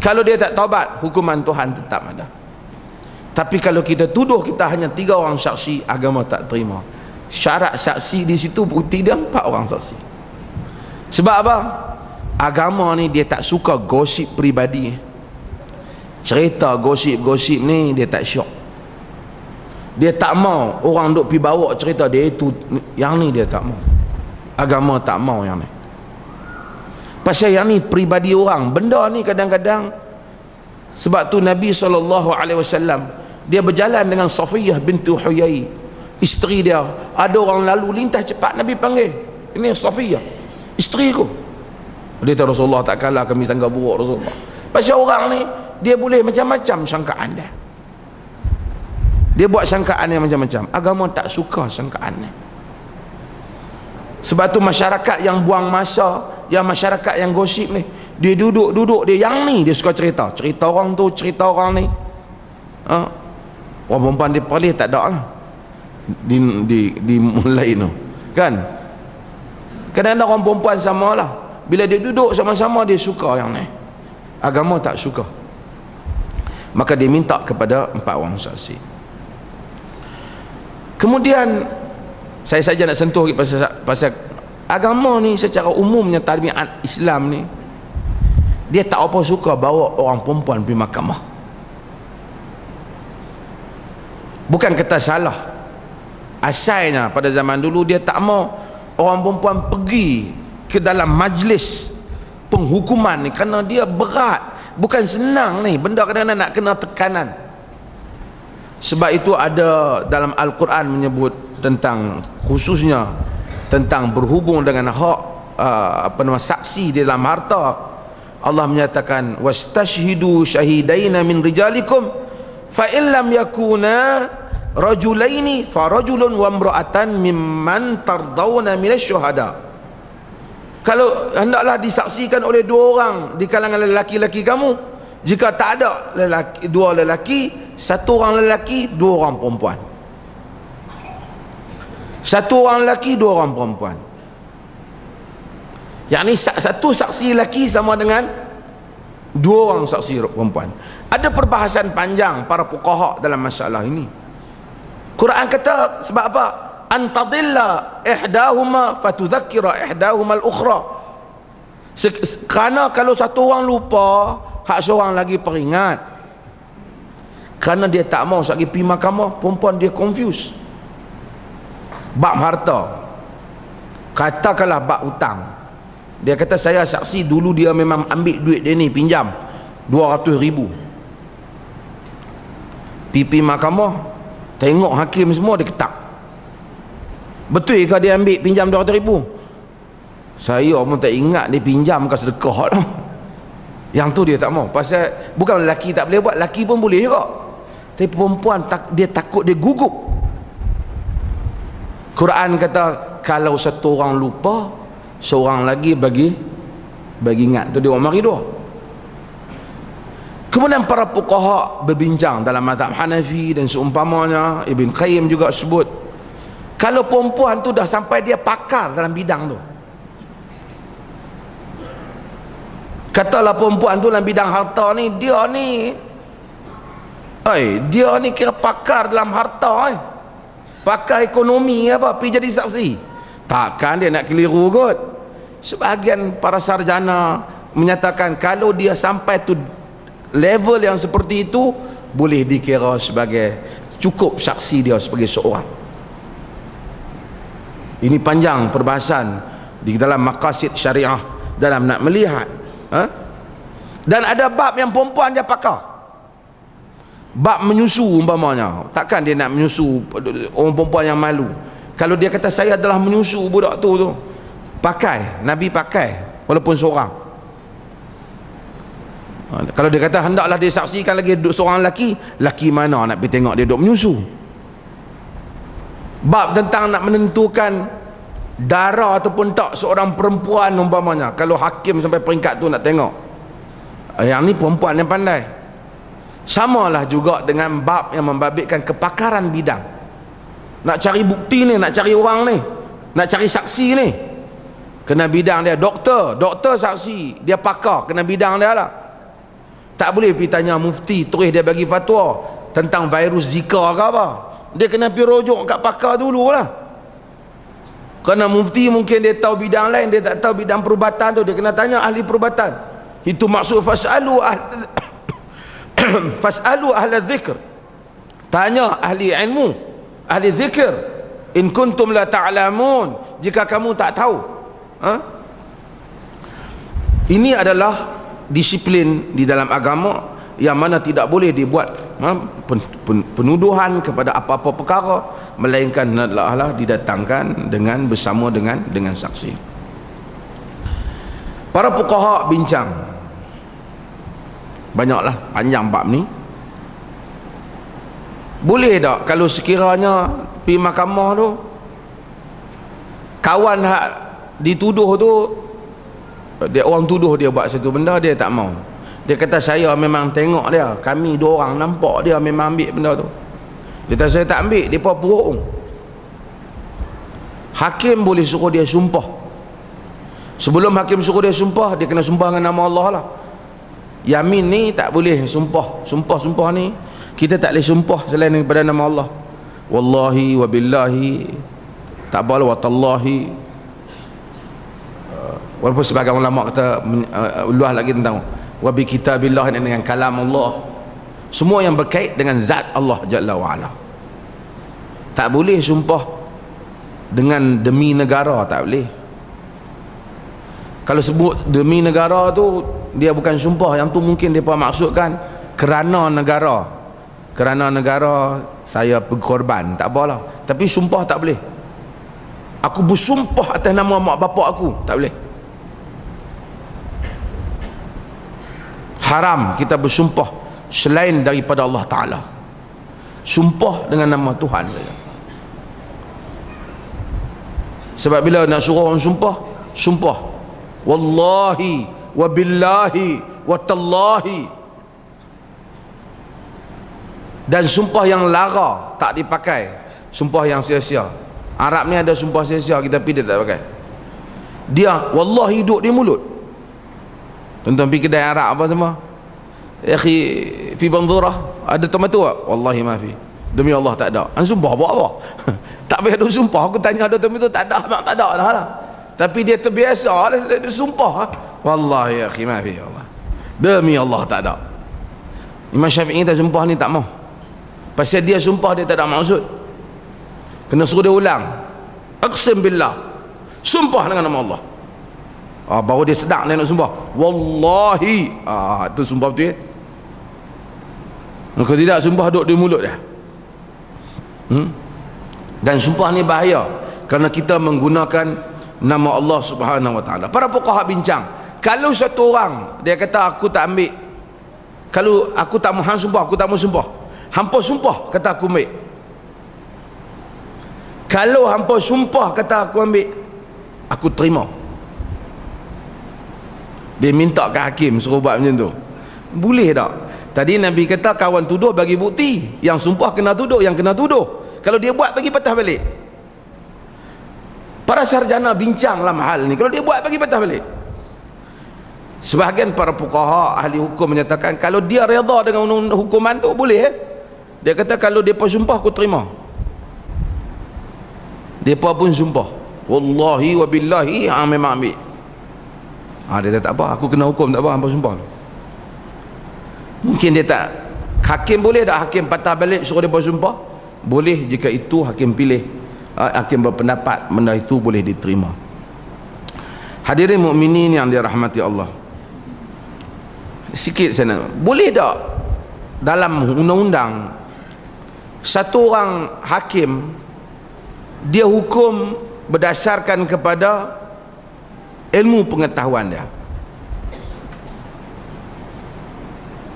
Kalau dia tak taubat, hukuman Tuhan tetap ada. Tapi kalau kita tuduh kita hanya 3 orang saksi, agama tak terima. Syarat saksi di situ bukti dia 4 orang saksi. Sebab apa? Agama ni dia tak suka gosip peribadi. Cerita gosip-gosip ni dia tak syok. Dia tak mau orang duk pergi bawa cerita dia itu, yang ni dia tak mau. Agama tak mau yang ni. Pasal yang ni peribadi orang. Benda ni kadang-kadang, sebab tu Nabi SAW dia berjalan dengan Safiyah binti Huyai, isteri dia. Ada orang lalu lintas cepat, Nabi panggil, ini Safiyah, isteri ku. Dia kata, Rasulullah tak kalah kami sangka buruk Rasulullah. Pasal orang ni dia boleh macam-macam sangkaan dia. Dia buat sangkaan yang macam-macam. Agama tak suka sangkaan ni. Sebab tu masyarakat yang buang masa, yang masyarakat yang gosip ni, dia duduk dia yang ni dia suka cerita orang tu, cerita orang ni. Orang perempuan dia paling tak ada lah di mulai tu kan. Kadang-kadang orang perempuan sama lah, bila dia duduk sama-sama dia suka yang ni. Agama tak suka. Maka dia minta kepada 4 orang saksi. Kemudian saya saja nak sentuh pasal agama ni secara umumnya, tabiat Islam ni dia tak apa suka bawa orang perempuan pergi mahkamah. Bukan kata salah, asalnya pada zaman dulu dia tak mau orang perempuan pergi ke dalam majlis penghukuman ni, kerana dia berat, bukan senang ni benda, kadang-kadang nak kena tekanan. Sebab itu ada dalam Al-Quran menyebut tentang, khususnya tentang berhubung dengan hak saksi di dalam harta. Allah menyatakan wastashhidu syahidaina min rijalikum fa illam yakuna rajulaini fa rajulun wa imra'atan mimman tardawna minasyuhada. Kalau hendaklah disaksikan oleh 2 orang di kalangan lelaki-lelaki kamu. Jika tak ada 2 lelaki, 1 orang lelaki, 2 orang perempuan. 1 orang lelaki, 2 orang perempuan. Yang ni 1 saksi lelaki sama dengan 2 orang saksi perempuan. Ada perbahasan panjang para fuqaha dalam masalah ini. Quran kata sebab apa? Antadilla ihdahuma fatudzakkira ihdahuma al-ukhra. Kerana kalau 1 orang lupa, hak seorang lagi peringat. Kerana dia tak mau lagi pergi mahkamah, perempuan dia confuse. Bab harta, katakanlah bab hutang, dia kata saya saksi dulu dia memang ambil duit dia ni, pinjam 200,000. Pergi mahkamah, tengok hakim semua, dia ketak, betul ke dia ambil pinjam 200,000? Saya pun tak ingat dia pinjam ke sedekah lah. Yang tu dia tak mau. Pasal bukan lelaki tak boleh buat, lelaki pun boleh juga, tapi perempuan dia takut dia gugup. Quran kata kalau satu orang lupa, seorang lagi bagi ingat, tu dia mari dua. Kemudian para fuqaha berbincang dalam mazhab Hanafi dan seumpamanya, Ibn Qayyim juga sebut, kalau perempuan tu dah sampai dia pakar dalam bidang tu, katalah perempuan tu dalam bidang harta ni, dia ni kira pakar dalam harta, pakar ekonomi apa, pergi jadi saksi, takkan dia nak keliru kot. Sebahagian para sarjana menyatakan kalau dia sampai tu level yang seperti itu, boleh dikira sebagai cukup saksi dia sebagai seorang. Ini panjang perbahasan di dalam maqasid syariah dalam nak melihat, dan ada bab yang perempuan dia pakar, bab menyusu umpamanya. Takkan dia nak menyusu orang perempuan yang malu. Kalau dia kata saya adalah menyusu budak tu pakai, Nabi pakai walaupun seorang. Kalau dia kata hendaklah dia saksikan lagi duduk seorang lelaki mana nak pergi tengok dia duduk menyusu. Bab tentang nak menentukan darah ataupun tak seorang perempuan umpamanya, kalau hakim sampai peringkat tu nak tengok, yang ni perempuan yang pandai. Samalah juga dengan bab yang membabitkan kepakaran bidang. Nak cari bukti ni, nak cari orang ni, nak cari saksi ni, kena bidang dia. Doktor saksi, dia pakar, kena bidang dia lah. Tak boleh pergi tanya mufti terus dia bagi fatwa tentang virus Zika ke apa. Dia kena pergi rujuk kat pakar dulu lah. Kerana mufti mungkin dia tahu bidang lain, dia tak tahu bidang perubatan tu, dia kena tanya ahli perubatan. Itu maksud fas'alu ahla dzikr, tanya ahli ilmu, ahli zikir, in kuntum la ta'lamun, jika kamu tak tahu. Ini adalah disiplin di dalam agama yang mana tidak boleh dibuat penuduhan kepada apa-apa perkara, melainkan hendaklah didatangkan dengan bersama dengan saksi. Para fuqaha bincang banyaklah, panjang bab ni. Boleh tak kalau sekiranya pergi mahkamah tu, kawan hak dituduh tu, dia orang tuduh dia buat satu benda, dia tak mau. Dia kata saya memang tengok dia, kami dua orang nampak dia memang ambil benda tu. Dia kata saya tak ambil, dia bohong. Hakim boleh suruh dia sumpah. Sebelum hakim suruh dia sumpah, dia kena sumpah dengan nama Allah lah. Yamin ni tak boleh sumpah. Sumpah ni kita tak boleh sumpah selain daripada nama Allah. Wallahi wa billahi, tak apalah wa tallahi. Walaupun sebagian ulama kata luah lagi tentang wa bi kitabillah, dengan kalam Allah, semua yang berkait dengan zat Allah Jalla wa Ala. Tak boleh sumpah dengan demi negara, tak boleh. Kalau sebut demi negara tu, dia bukan sumpah, yang tu mungkin dia maksudkan kerana negara. Kerana negara saya berkorban, tak apalah. Tapi sumpah tak boleh. Aku bersumpah atas nama mak bapak aku, tak boleh. Haram kita bersumpah selain daripada Allah Ta'ala. Sumpah dengan nama Tuhan saja. Sebab bila nak suruh orang sumpah wallahi wa billahi wa tallahi, dan sumpah yang lara tak dipakai, sumpah yang sia-sia. Arab ni ada sumpah sia-sia, kita pergi dia tak pakai. Dia wallahi duduk di mulut. Tuan-tuan pergi kedai Arab apa semua, akhi fi banzurah ada tomato tak? Wallahi ma fi, demi Allah tak ada. Sumpah buat apa? Tak payah duk sumpah. Aku tanya ada tomato, tak ada, tak ada dah lah. Tapi dia terbiasa dia sumpah. Wallahi akhi ma fi, Allah, demi Allah tak ada. Imam Syafi'i tak sumpah ni tak mau. Pasal dia sumpah dia tak ada maksud, kena suruh dia ulang. Aqsim billah, sumpah dengan nama Allah. Baru dia sedang dia nak sumpah wallahi, itu sumpah betul ya. Kalau tidak, sumpah duduk di mulut dia. Dan sumpah ni bahaya kerana kita menggunakan nama Allah Subhanahu wa taala. Para fuqaha bincang, kalau satu orang dia kata aku tak ambil, kalau aku tak mau sumpah, aku tak mau sumpah, hampa sumpah kata aku ambil, Kalau hampa sumpah kata aku ambil, aku terima. Dia minta ke hakim suruh buat macam tu. Boleh tak? Tadi Nabi kata kawan tuduh bagi bukti, yang sumpah kena tuduh, yang kena tuduh. Kalau dia buat bagi patah balik. Para sarjana bincang dalam hal ni. Kalau dia buat bagi patah balik. Sebahagian para fuqaha ahli hukum menyatakan kalau dia redha dengan hukuman tu boleh. Dia kata kalau depa sumpah aku terima. Depa pun sumpah, wallahi wa billahi memang ambil. Dia kata tak apa, aku kena hukum tak apa, hampa sumpah. Mungkin dia tak, hakim boleh tak hakim patah balik suruh depa sumpah? Boleh jika itu hakim pilih, hakim berpendapat benda itu boleh diterima. Hadirin mukminin yang dirahmati Allah, sikit sana, boleh tak dalam undang-undang satu orang hakim dia hukum berdasarkan kepada ilmu pengetahuan dia,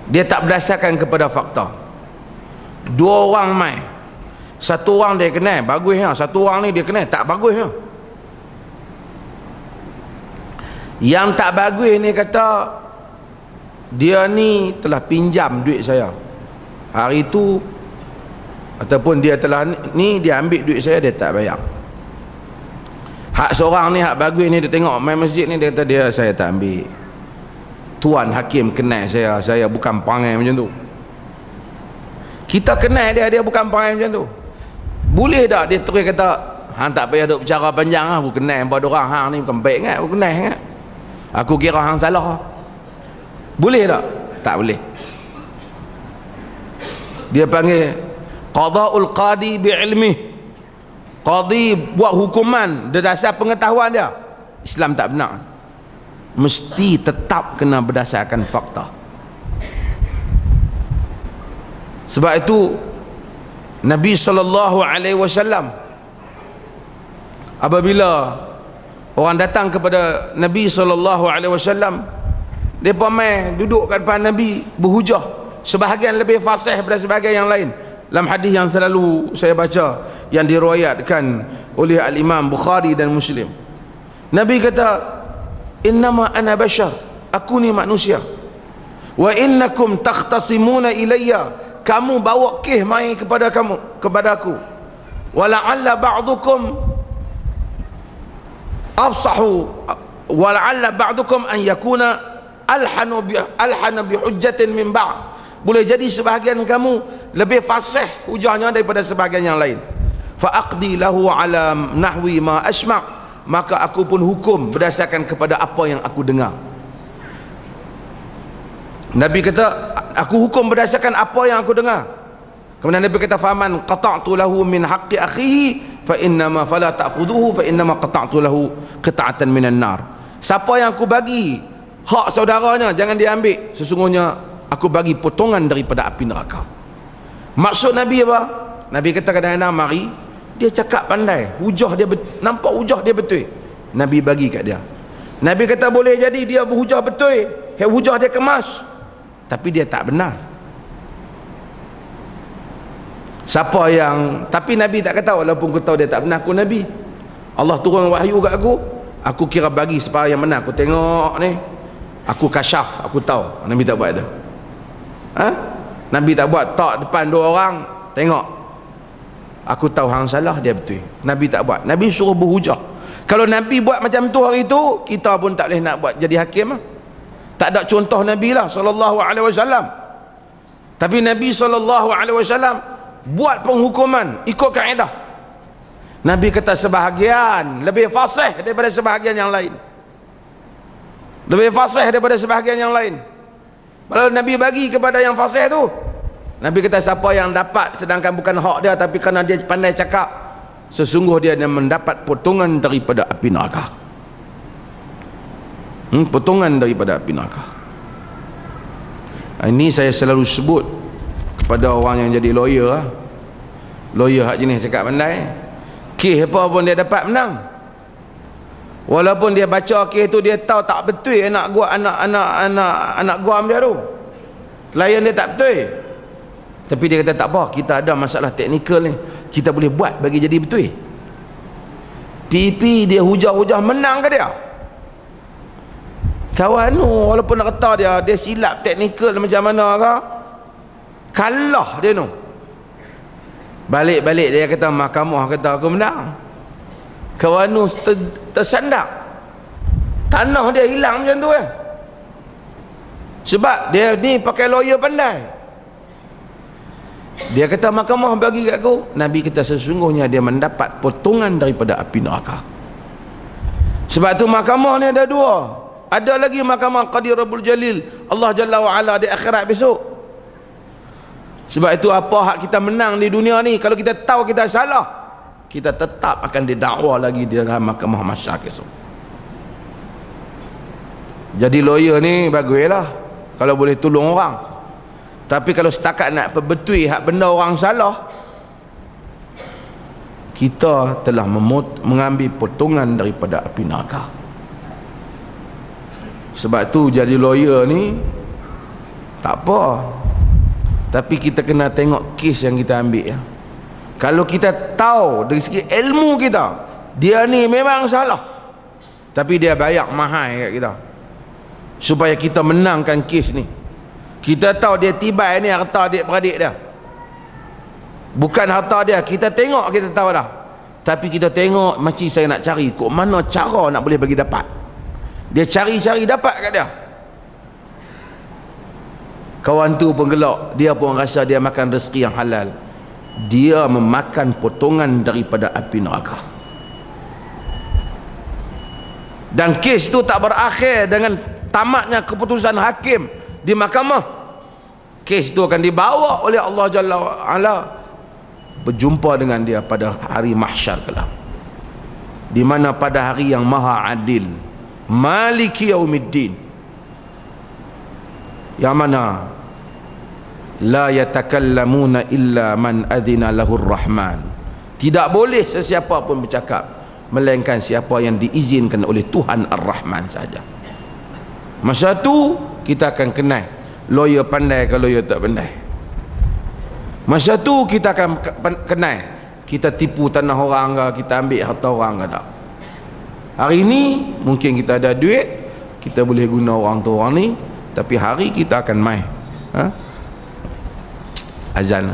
dia tak berdasarkan kepada fakta? Dua orang mai, satu orang dia kenal bagus ya, satu orang ni dia kenal tak bagus ya. Yang tak bagus ni kata dia ni telah pinjam duit saya hari tu, ataupun dia telah ni dia ambil duit saya, dia tak bayar. Hak seorang ni, hak bagus ni, dia tengok main masjid ni, dia kata dia saya tak ambil. Tuan hakim kenal saya bukan perangai macam tu. Kita kenal dia bukan perangai macam tu. Boleh tak dia terus kata hang tak payah duk bercara panjang lah, aku kenal pada orang hang ni bukan baik kan, aku kenal kan, aku kira hang salah. Boleh tak? Tak boleh. Dia panggil qada'ul qadi bi'ilmih. Qadi buat hukuman berdasar pengetahuan dia. Islam tak benar. Mesti tetap kena berdasarkan fakta. Sebab itu Nabi SAW apabila orang datang kepada Nabi SAW, mereka mai duduk kat depan Nabi berhujah, sebahagian lebih fasih daripada sebahagian yang lain. Dalam hadis yang selalu saya baca yang diriwayatkan oleh al-Imam Bukhari dan Muslim, Nabi kata innama ana bashar, aku ni manusia, wa innakum takhtasimuna ilayya, kamu bawa kes mai kepada aku, wa la'alla ba'dukum afsahu wa la'alla ba'dukum an yakuna alhana bi hujjatin min ba'd, boleh jadi sebahagian kamu lebih fasih hujahnya daripada sebahagian yang lain. Fa aqdi lahu ala nahwi ma asma', maka aku pun hukum berdasarkan kepada apa yang aku dengar. Nabi kata aku hukum berdasarkan apa yang aku dengar. Kemudian Nabi kata faman qata'tu lahu min haqqi akhihi fa innama fala ta'khudhuhu fa innama qata'tu lahu qita'atan minan nar. Siapa yang aku bagi hak saudaranya jangan diambil, sesungguhnya aku bagi potongan daripada api neraka. Maksud Nabi apa? Nabi kata kadang-kadang mari dia cakap pandai, hujah dia nampak hujah dia betul, Nabi bagi kat dia. Nabi kata boleh jadi dia berhujah betul, hujah dia kemas, tapi dia tak benar. Siapa yang, tapi Nabi tak kata walaupun aku tahu dia tak benar, aku Nabi, Allah turun wahyu kat aku kira bagi separa yang benar, aku tengok ni, aku kasyaf, aku tahu. Nabi tak buat tu. Nabi tak buat tak depan dua orang, tengok aku tahu hang salah, dia betul. Nabi tak buat. Nabi suruh berhujah. Kalau Nabi buat macam tu hari tu, kita pun tak boleh nak buat jadi hakim. Tak ada contoh Nabi lah sallallahu alaihi wasallam. Tapi Nabi sallallahu alaihi wasallam buat penghukuman ikut kaedah. Nabi kata sebahagian lebih fasih daripada sebahagian yang lain, lebih fasih daripada sebahagian yang lain. Kalau Nabi bagi kepada yang fasih tu, Nabi kata siapa yang dapat sedangkan bukan hak dia, tapi kerana dia pandai cakap, sesungguh dia mendapat potongan daripada api neraka. Potongan daripada api neraka. Ini saya selalu sebut kepada orang yang jadi lawyer. Lawyer hak jenis cakap pandai, kes apa pun dia dapat menang. Walaupun dia baca kes tu dia tahu tak betul anak guam dia tu, klien dia tak betul, tapi dia kata tak apa, kita ada masalah teknikal ni, kita boleh buat bagi jadi betul. pipi dia hujah-hujah, menang ke dia? Kawan tu walaupun nak kata dia silap teknikal macam mana ke, kalah dia tu. Balik-balik dia kata mahkamah kata aku menang. Kawan tu tersandak, tanah dia hilang macam tu kan. Sebab dia ni pakai lawyer pandai. Dia kata mahkamah bagi kat aku, Nabi kata sesungguhnya dia mendapat potongan daripada api neraka. Sebab tu mahkamah ni ada dua. Ada lagi mahkamah Qadi Rabbul Jalil, Allah Jalla wa'ala di akhirat besok. Sebab itu apa hak kita menang di dunia ni, kalau kita tahu kita salah, kita tetap akan didakwa lagi di dalam mahkamah mahsyar esok. Jadi lawyer ni baguslah kalau boleh tolong orang. Tapi kalau setakat nak perbetui hak benda orang salah, kita telah mengambil potongan daripada api neraka. Sebab tu jadi lawyer ni tak apa, tapi kita kena tengok kes yang kita ambil ya. Kalau kita tahu dari segi ilmu kita dia ni memang salah, tapi dia bayar mahal kat kita supaya kita menangkan kes ni. Kita tahu dia tibai ni harta adik-beradik dia, bukan harta dia. Kita tengok, kita tahu dah, tapi kita tengok macam saya nak cari kok mana cara nak boleh bagi dapat. Dia cari-cari dapat kat dia. Kawan tu pun gelak, dia pun rasa dia makan rezeki yang halal. Dia memakan potongan daripada api neraka. Dan kes tu tak berakhir dengan tamatnya keputusan hakim di mahkamah. Kes tu akan dibawa oleh Allah Jalla wa'ala berjumpa dengan dia pada hari mahsyar kelak, di mana pada hari yang maha adil, Maliki Yaumiddin, yang mana la yatakallamuna illa man adhina lahur rahman, tidak boleh sesiapa pun bercakap melainkan siapa yang diizinkan oleh Tuhan Ar-Rahman saja. Masa tu kita akan kenal lawyer pandai ke lawyer tak pandai. Masa tu kita akan kenal kita tipu tanah orang ke, kita ambil harta orang ke tak. Hari ni mungkin kita ada duit, kita boleh guna orang tu orang ni, tapi hari kita akan mai azan.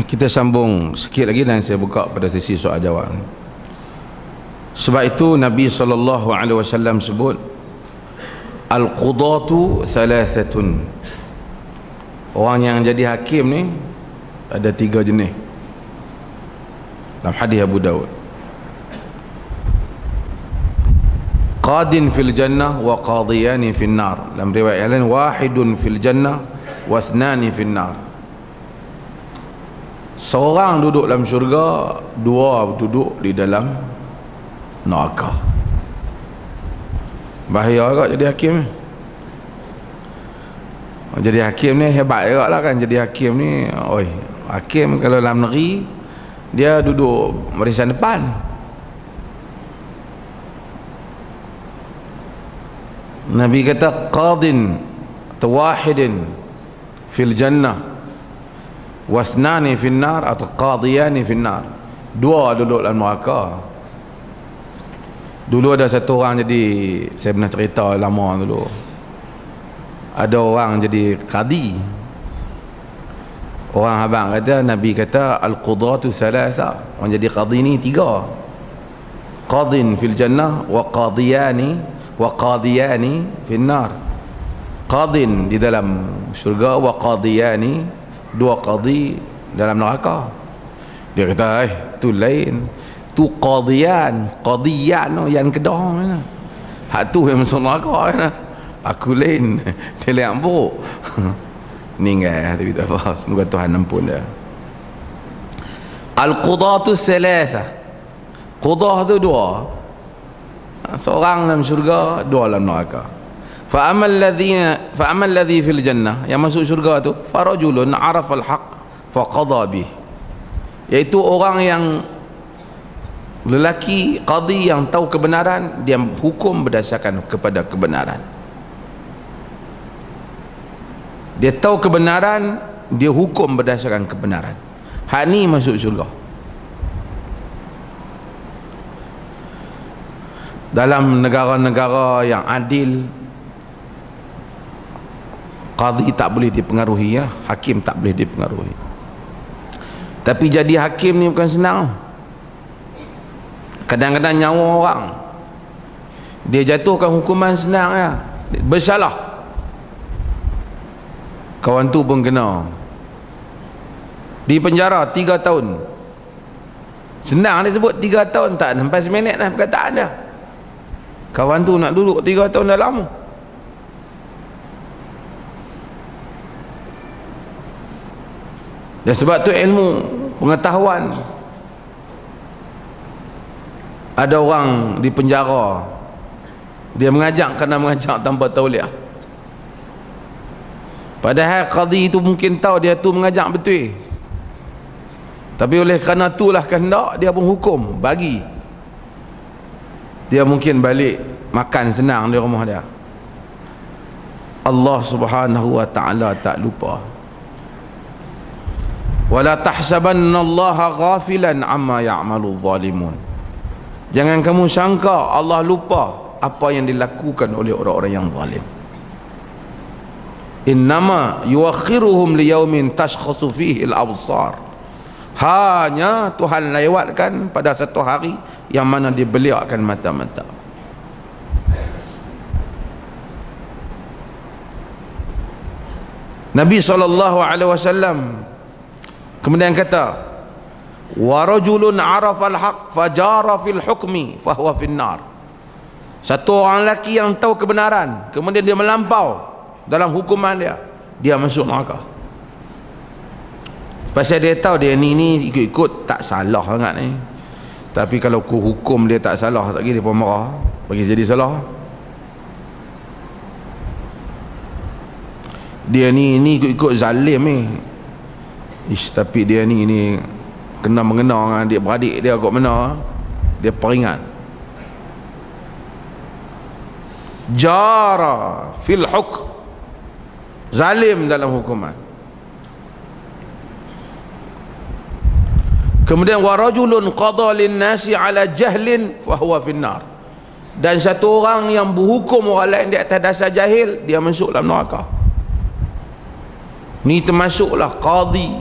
Kita sambung sikit lagi dan saya buka pada sesi soal jawab. Sebab itu Nabi SAW sebut al-qudatu thalathatun. Orang yang jadi hakim ni ada 3 jenis dalam hadis Abu Daud. Qadin fil jannah wa qadiyani fil nar. Dalam riwayat lain wahidun fil jannah wa ithnani fil nar. Seorang duduk dalam syurga, 2 duduk di dalam neraka. Bahaya agak jadi hakim ni. Jadi hakim ni hebat agak lah kan. Jadi hakim ni, oi, hakim kalau dalam negeri dia duduk barisan depan. Nabi kata qadin tawahidin fil jannah wasnani fil nar atau qadiyani fil nar. 2 duduk dalam neraka. Dulu ada satu orang jadi, saya pernah cerita lama dulu, ada orang jadi qadi. Orang abang kata, Nabi kata al-qudatu thalatha. Orang jadi qadi ni 3. Qadin fil jannah wa qadiyani fil nar. Qadin di dalam syurga wa qadiyani, 2 qadi dalam neraka. Dia kata tu lain, tu qadiyan no, yang kedah mana hak tu yang masuk neraka kan. Aku lain dia lain buruk. Ninggal tapi tak apa, semoga Tuhan ampun dia. Al-qudatu thalatha. Qudah tu 2. Seorang dalam syurga, 2 dalam neraka. Fa amal ladzi fil jannah, yang masuk syurga tu, farajulun arafa al-haq fa qada bih, iaitu orang yang lelaki qadi yang tahu kebenaran, dia hukum berdasarkan kepada kebenaran. Dia tahu kebenaran, dia hukum berdasarkan kebenaran. Hak ni masuk syurga. Dalam negara-negara yang adil, qadi tak boleh dipengaruhi, ya, hakim tak boleh dipengaruhi. Tapi jadi hakim ni bukan senang. Kadang-kadang nyawa orang dia jatuhkan hukuman senang, ya, bersalah, kawan tu pun kena di penjara 3 tahun. Senang dia sebut 3 tahun, tak sampai seminit lah perkataan dia. Kawan tu nak duduk 3 tahun dah lama. Dan sebab tu ilmu pengetahuan, ada orang di penjara, dia mengajak kerana mengajak tanpa tauliah. Padahal qadi itu mungkin tahu dia tu mengajak betul, tapi oleh kerana itulah kehendak, dia pun hukum bagi. Dia mungkin balik makan senang di rumah dia. Allah Subhanahu wa ta'ala tak lupa. Wala tahsabannallaha ghafilan amma ya'malu zalimun. Jangan kamu sangka Allah lupa apa yang dilakukan oleh orang-orang yang zalim. Innama yuakhiruhum liyaumin tashkhasu fihi al-absar. Hanya Tuhan lewatkan pada satu hari yang mana dia beliakkan mata-mata. Nabi SAW kemudian kata, wa rajulun arafa al-haq fajara fil hukmi fahuwa fin nar. Satu orang lelaki yang tahu kebenaran, kemudian dia melampau dalam hukuman dia, dia masuk neraka. Pasal dia tahu dia ni ikut-ikut tak salah sangat ni. Tapi kalau ku hukum dia tak salah, tak kira dia pun marah, bagi jadi salah. Dia ni ikut-ikut zalim ni. Tapi dia ni kena mengena dengan adik beradik dia kot mana, dia peringat. Jara fil hukm, zalim dalam hukuman. Kemudian wa rajulun qada lin nasi ala jahlin fa huwa finnar. Dan satu orang yang berhukum orang lain di atas dasar jahil, dia masuk dalam neraka. Ni termasuklah qadi,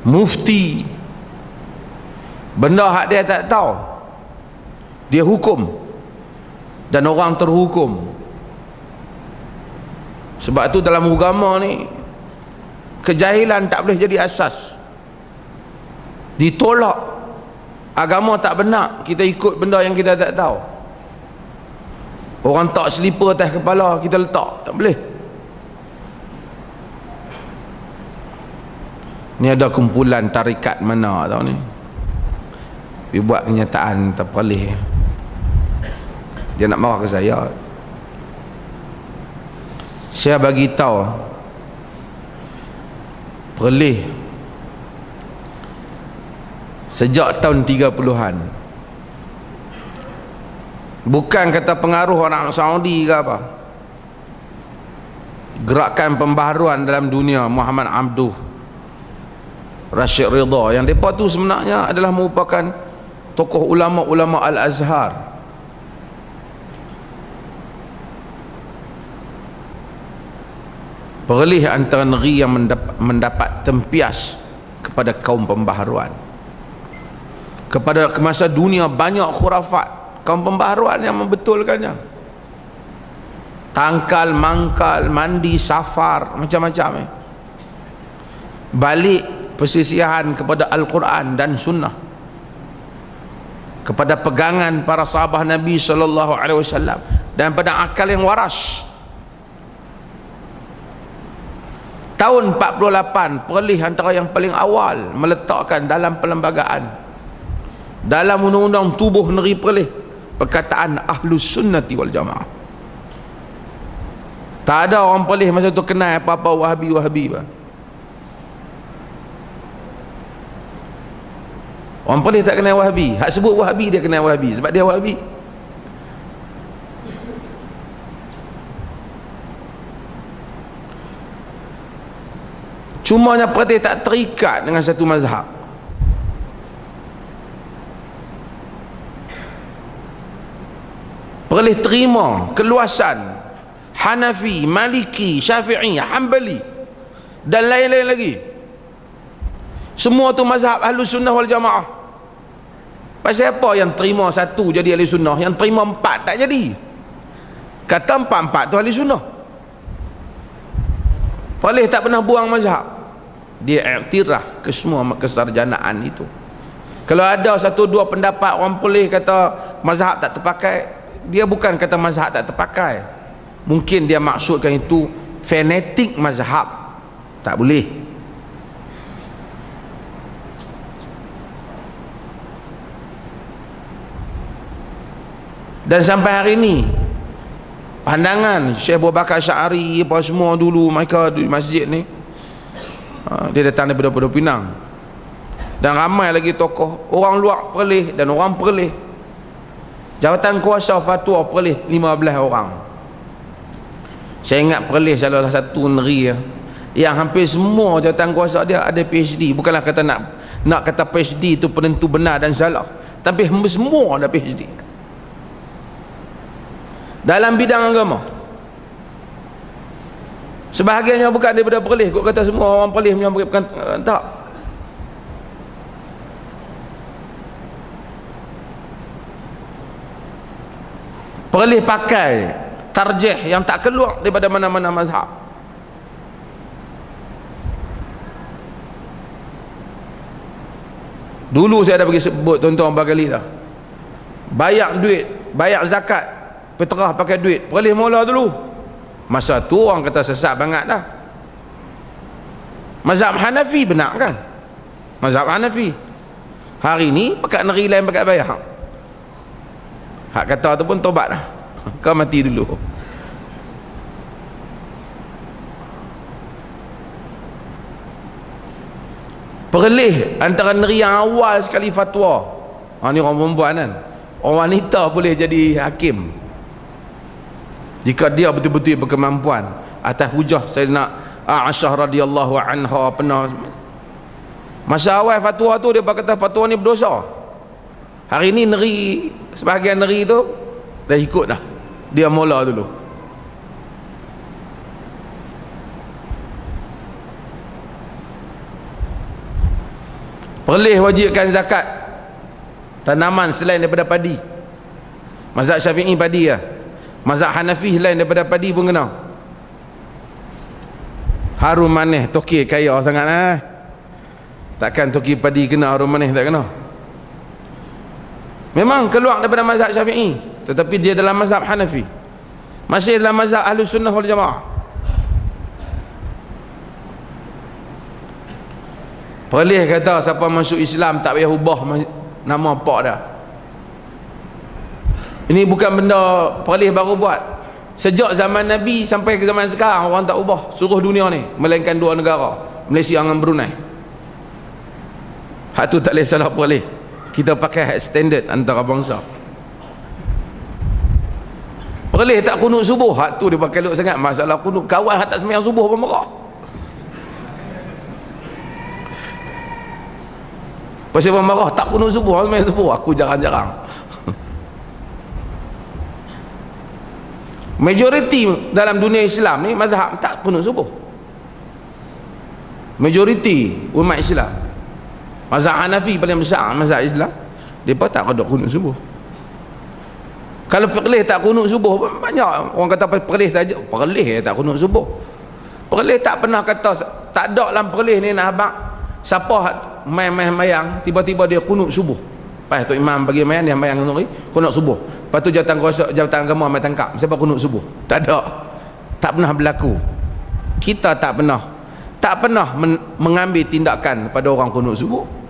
mufti, benda hak dia tak tahu, dia hukum dan orang terhukum. Sebab tu dalam agama ni kejahilan tak boleh jadi asas, ditolak. Agama tak benar kita ikut benda yang kita tak tahu. Orang tak selipar atas kepala kita letak, tak boleh. Ni ada kumpulan tarikat mana tahu ni, dia buat kenyataan terpelih. Dia nak marah ke saya. Saya bagi tahu Perlis sejak tahun 30-an. Bukan kata pengaruh orang Saudi ke apa, gerakan pembaharuan dalam dunia Muhammad Abduh, Rashid Ridha, yang mereka tu sebenarnya adalah merupakan tokoh ulama-ulama Al-Azhar. Perlis antara negeri yang mendapat tempias kepada kaum pembaharuan. Kepada masa dunia banyak khurafat kaum pembaharuan yang membetulkannya. Tangkal, mangkal, mandi, safar, macam-macam. Balik persisihan kepada Al-Quran dan Sunnah, kepada pegangan para sahabat Nabi SAW, dan pada akal yang waras. Tahun 48 Perlis antara yang paling awal meletakkan dalam perlembagaan, dalam undang-undang tubuh negeri Perlis, perkataan Ahlus Sunnati wal Jamaah. Tak ada orang Perlis masa tu kenal apa-apa Wahabi. Orang Perlis tak kenal Wahabi. Hak sebut Wahabi dia kenal Wahabi sebab dia Wahabi. Cumanya Perlis tak terikat dengan satu mazhab. Perlis terima keluasan Hanafi, Maliki, Syafi'i, Hanbali dan lain-lain lagi. Semua tu mazhab Ahlus Sunnah wal Jamaah. Pasal apa yang terima satu jadi Ahli Sunnah, yang terima empat tak jadi? Kata empat-empat tu Ahli Sunnah. Perlis tak pernah buang mazhab. Dia iktiraf ke semua kesarjanaan itu. Kalau ada satu dua pendapat orang Perlis kata mazhab tak terpakai, dia bukan kata mazhab tak terpakai, mungkin dia maksudkan itu fanatik mazhab, tak boleh. Dan sampai hari ini pandangan Syekh Abu Bakar Syari apa semua dulu mereka di masjid ni, dia datang daripada Pulau Pinang, dan ramai lagi tokoh orang luar Perlis dan orang Perlis. Jawatan kuasa fatwa Perlis 15 orang. Saya ingat Perlis salah satu negeri yang hampir semua jawatan kuasa dia ada PhD. Bukanlah kata nak kata PhD itu penentu benar dan salah, tapi semua ada PhD dalam bidang agama. Sebahagiannya bukan daripada Perlis, kok kata semua orang Perlis bukan, tak. Perlis pakai tarjih yang tak keluar daripada mana-mana mazhab. Dulu saya dah bagi sebut tuan-tuan berkali dah, bayar duit, bayar zakat, peterah pakai duit, Perlis mula dulu. Masa tu orang kata sesat banget dah. Mazhab Hanafi benar kan? Mazhab Hanafi. Hari ni pekat negeri lain pakai bayar. Hak kata tu pun tobat lah, kau mati dulu. Perlis antara negeri yang awal sekali fatwa. Ni orang perempuan kan, orang wanita boleh jadi hakim jika dia betul-betul berkemampuan, atas hujah Sayyidina Aisyah radhiyallahu anha pernah Masa awal fatwa tu dia kata fatwa ni berdosa. Hari ni negeri, sebahagian negeri tu dah ikut dah. Dia mula dulu. Perleh wajibkan zakat tanaman selain daripada padi. Mazhab Syafi'i padi lah. Mazhab Hanafi lain daripada padi pun kena. Harum manis toki kaya sangat lah. Takkan toki padi kena harum manis tak kena. Memang keluar daripada mazhab Syafi'i, tetapi dia dalam mazhab Hanafi, masih dalam mazhab Ahlus Sunnah wal Jamaah. Perleh kata siapa masuk Islam tak payah ubah nama pak dah. Ini bukan benda perleh baru buat. Sejak zaman Nabi sampai ke zaman sekarang orang tak ubah seluruh dunia ni, melainkan dua negara, Malaysia dengan Brunei. Hak tu tak boleh salah perleh. Kita pakai hak standard antara bangsa. Perleh tak kunut subuh, hak tu dia pakai luk sangat. Masalah kunut kawan hak tak sembahyang subuh pun marah. Pasal orang marah tak kunut subuh, sembahyang subuh. Aku jarang-jarang. Majoriti dalam dunia Islam ni mazhab tak kunut subuh. Majoriti umat Islam. Mazhab Hanafi paling besar mazhab Islam, depa tak ada kunut subuh. Kalau perleh tak kunut subuh, banyak orang kata perleh saja. Perleh tak kunut subuh. Perleh tak pernah kata, tak ada dalam perleh ni nak abang siapa main-main mayang tiba-tiba dia kunut subuh. Lepas tu imam bagi mayang, dia mayang kunut subuh. Lepas tu jawatan agama mai tangkap siapa kunut subuh. Tak ada. Tak pernah berlaku. Kita tak pernah mengambil tindakan pada orang kunut subuh.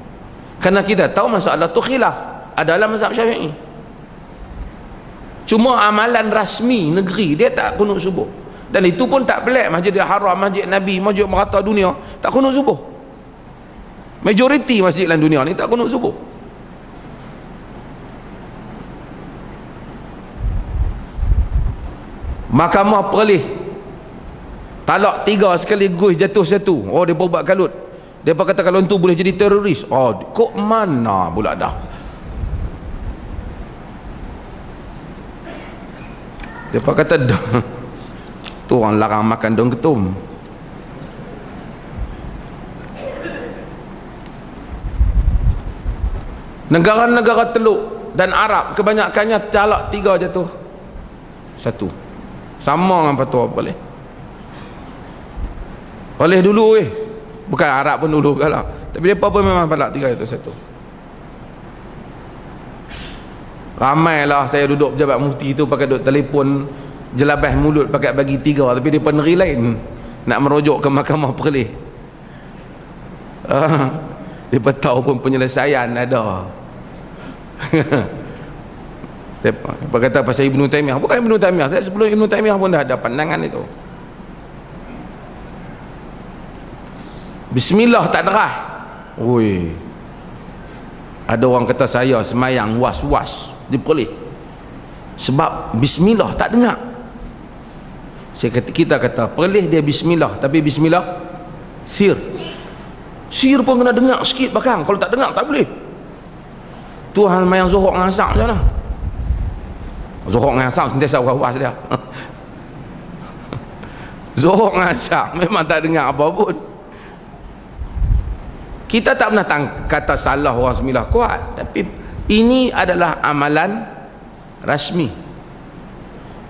Kerana kita tahu masalah tu khilaf adalah mazhab Syafi'i. Cuma amalan rasmi negeri dia tak kunut subuh. Dan itu pun tak pelik. Masjidil Haram, Masjid Nabi, Masjid merata dunia tak kunut subuh. Majoriti masjid dalam dunia ni tak kunut subuh. Mahkamah perleh talak 3 sekaligus jatuh satu. Oh, dia buat kalut. Dia kata kalau tu boleh jadi teroris. Oh, kok mana pula dah. Dia kata tu orang larang makan daun ketum. Negara-negara Teluk dan Arab kebanyakannya talak 3 jatuh satu. Sama dengan fatwa boleh. Boleh dulu bukan Arab pun dulu kalah. Tapi depa pun memang talak 3 jatuh satu. Ramailah saya duduk pejabat mufti tu pakai duduk telefon jelabah mulut pakai bagi 3, tapi depa negeri lain nak merujuk ke mahkamah perleh. Depa tahu pun penyelesaian ada. Depa kata pasal Ibnu Taimiyah, bukan Ibnu Taimiyah, saya sebelum Ibnu Taimiyah pun dah ada pandangan itu. Bismillah tak derah. Oi. Ada orang kata saya semayang was-was di perleh sebab bismillah tak dengar. Kita kata perleh dia bismillah, tapi bismillah sir. Sir pun kena dengar sikit bakang. Kalau tak dengar tak boleh. Tuhan mayang Zuhur dengan Asar macam mana? Zuhur dengan Asar sentiasa was-was dia. Zuhur dengan Asar memang tak dengar apa pun. Kita tak pernah kata salah orang sembilan kuat, tapi ini adalah amalan rasmi.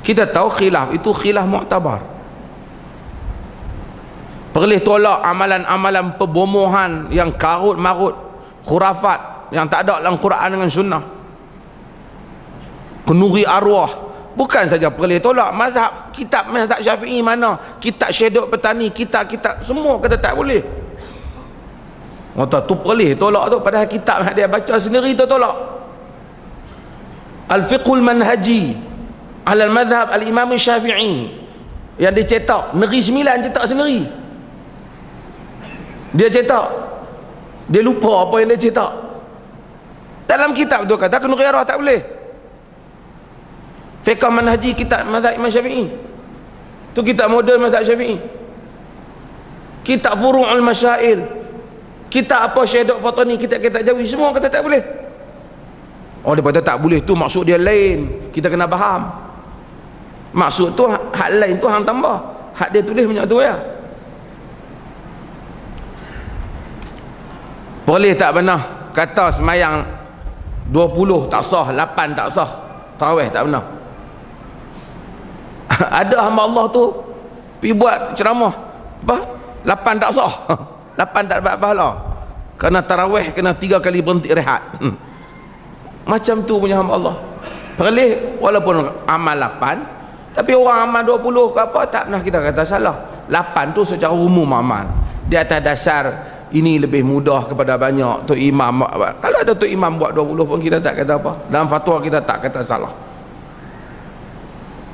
Kita tahu khilaf itu khilaf mu'tabar. Perleh tolak amalan-amalan pembomohan yang karut marut, khurafat yang tak ada dalam Quran dengan sunnah, kenuri arwah. Bukan saja perleh tolak, mazhab Syafi'i mana, kitab Syedok Petani, kitab semua kata tak boleh. Kata tu perleh tolak tu, padahal kitab yang dia baca sendiri tu tolak. Al-Fiqhul Manhaji ala al-Madhhab al-Imam Syafi'i yang dicetak Negeri Sembilan cetak sendiri. Dia cetak, dia lupa apa yang dia cetak. Dalam kitab tu kata kenuri arwah tak boleh. Fiqh Manhaji kitab mazhab Imam Syafi'i. Tu kitab model mazhab Syafi'i. Kitab Furu'ul Masail Kita apa Syekh Dr. Fatani, kita Jawi, semua kata tak boleh. Oh, dia kata tak boleh tu maksud dia lain, kita kena faham. Maksud tu hak lain tu hang tambah, hak dia tulis banyak tu ya. Boleh tak pernah kata semayang 20 tak sah, 8 tak sah, tarawih tak pernah. Ada hamba Allah tu pergi buat ceramah apa? 8 tak sah. 8 tak dapat pahala. Kerana tarawih kena 3 kali berhenti rehat. Macam tu punya hamba Allah. Perlih walaupun amal 8, tapi orang amal 20 ke apa tak pernah kita kata salah. 8 tu secara umum amal. Di atas dasar ini lebih mudah kepada banyak. Tok Imam, kalau ada Tok Imam buat 20 pun kita tak kata apa. Dalam fatwa kita tak kata salah.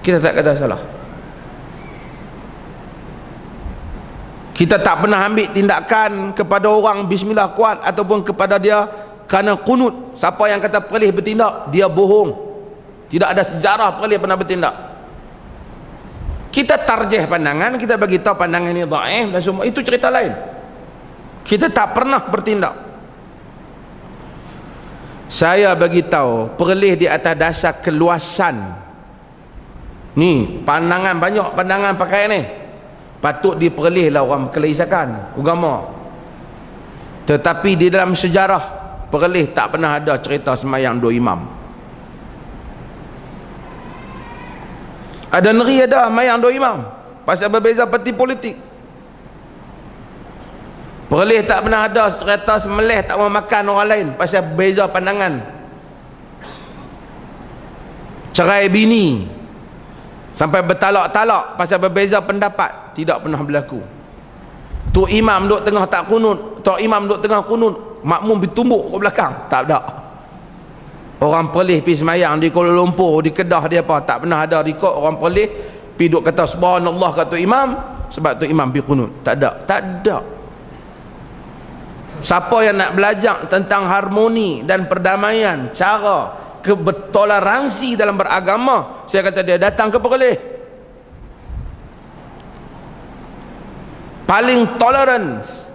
Kita tak kata salah. Kita tak pernah ambil tindakan kepada orang bismillah kuat ataupun kepada dia kerana kunut. Siapa yang kata perlih bertindak, dia bohong. Tidak ada sejarah perlih pernah bertindak. Kita tarjih pandangan, kita bagi tahu pandangan ini dhaif dan semua itu cerita lain. Kita tak pernah bertindak. Saya bagi tahu perlih di atas dasar keluasan. Ni pandangan, banyak pandangan pakai ni. Patut diperlih lah orang kelaisakan agama. Tetapi di dalam sejarah perlih tak pernah ada cerita semayang 2 imam. Ada negeri ada semayang 2 imam pasal berbeza parti politik. Perlih tak pernah ada cerita semelih tak mau makan orang lain pasal beza pandangan. Cerai bini sampai bertalak-talak pasal berbeza pendapat, tidak pernah berlaku. Tok imam duduk tengah tak kunut, tok imam duduk tengah kunut, makmum ditumbuk ke belakang, tak ada. Orang perlih pergi semayang di Kuala Lumpur, di Kedah, dia apa, tak pernah ada rekod orang perlih pergi duduk kata subhanallah kat tok imam sebab tok imam pergi kunut. Tak ada, tak ada. Siapa yang nak belajar tentang harmoni dan perdamaian, cara bertoleransi dalam beragama, saya kata dia datang ke perlih. Paling tolerance,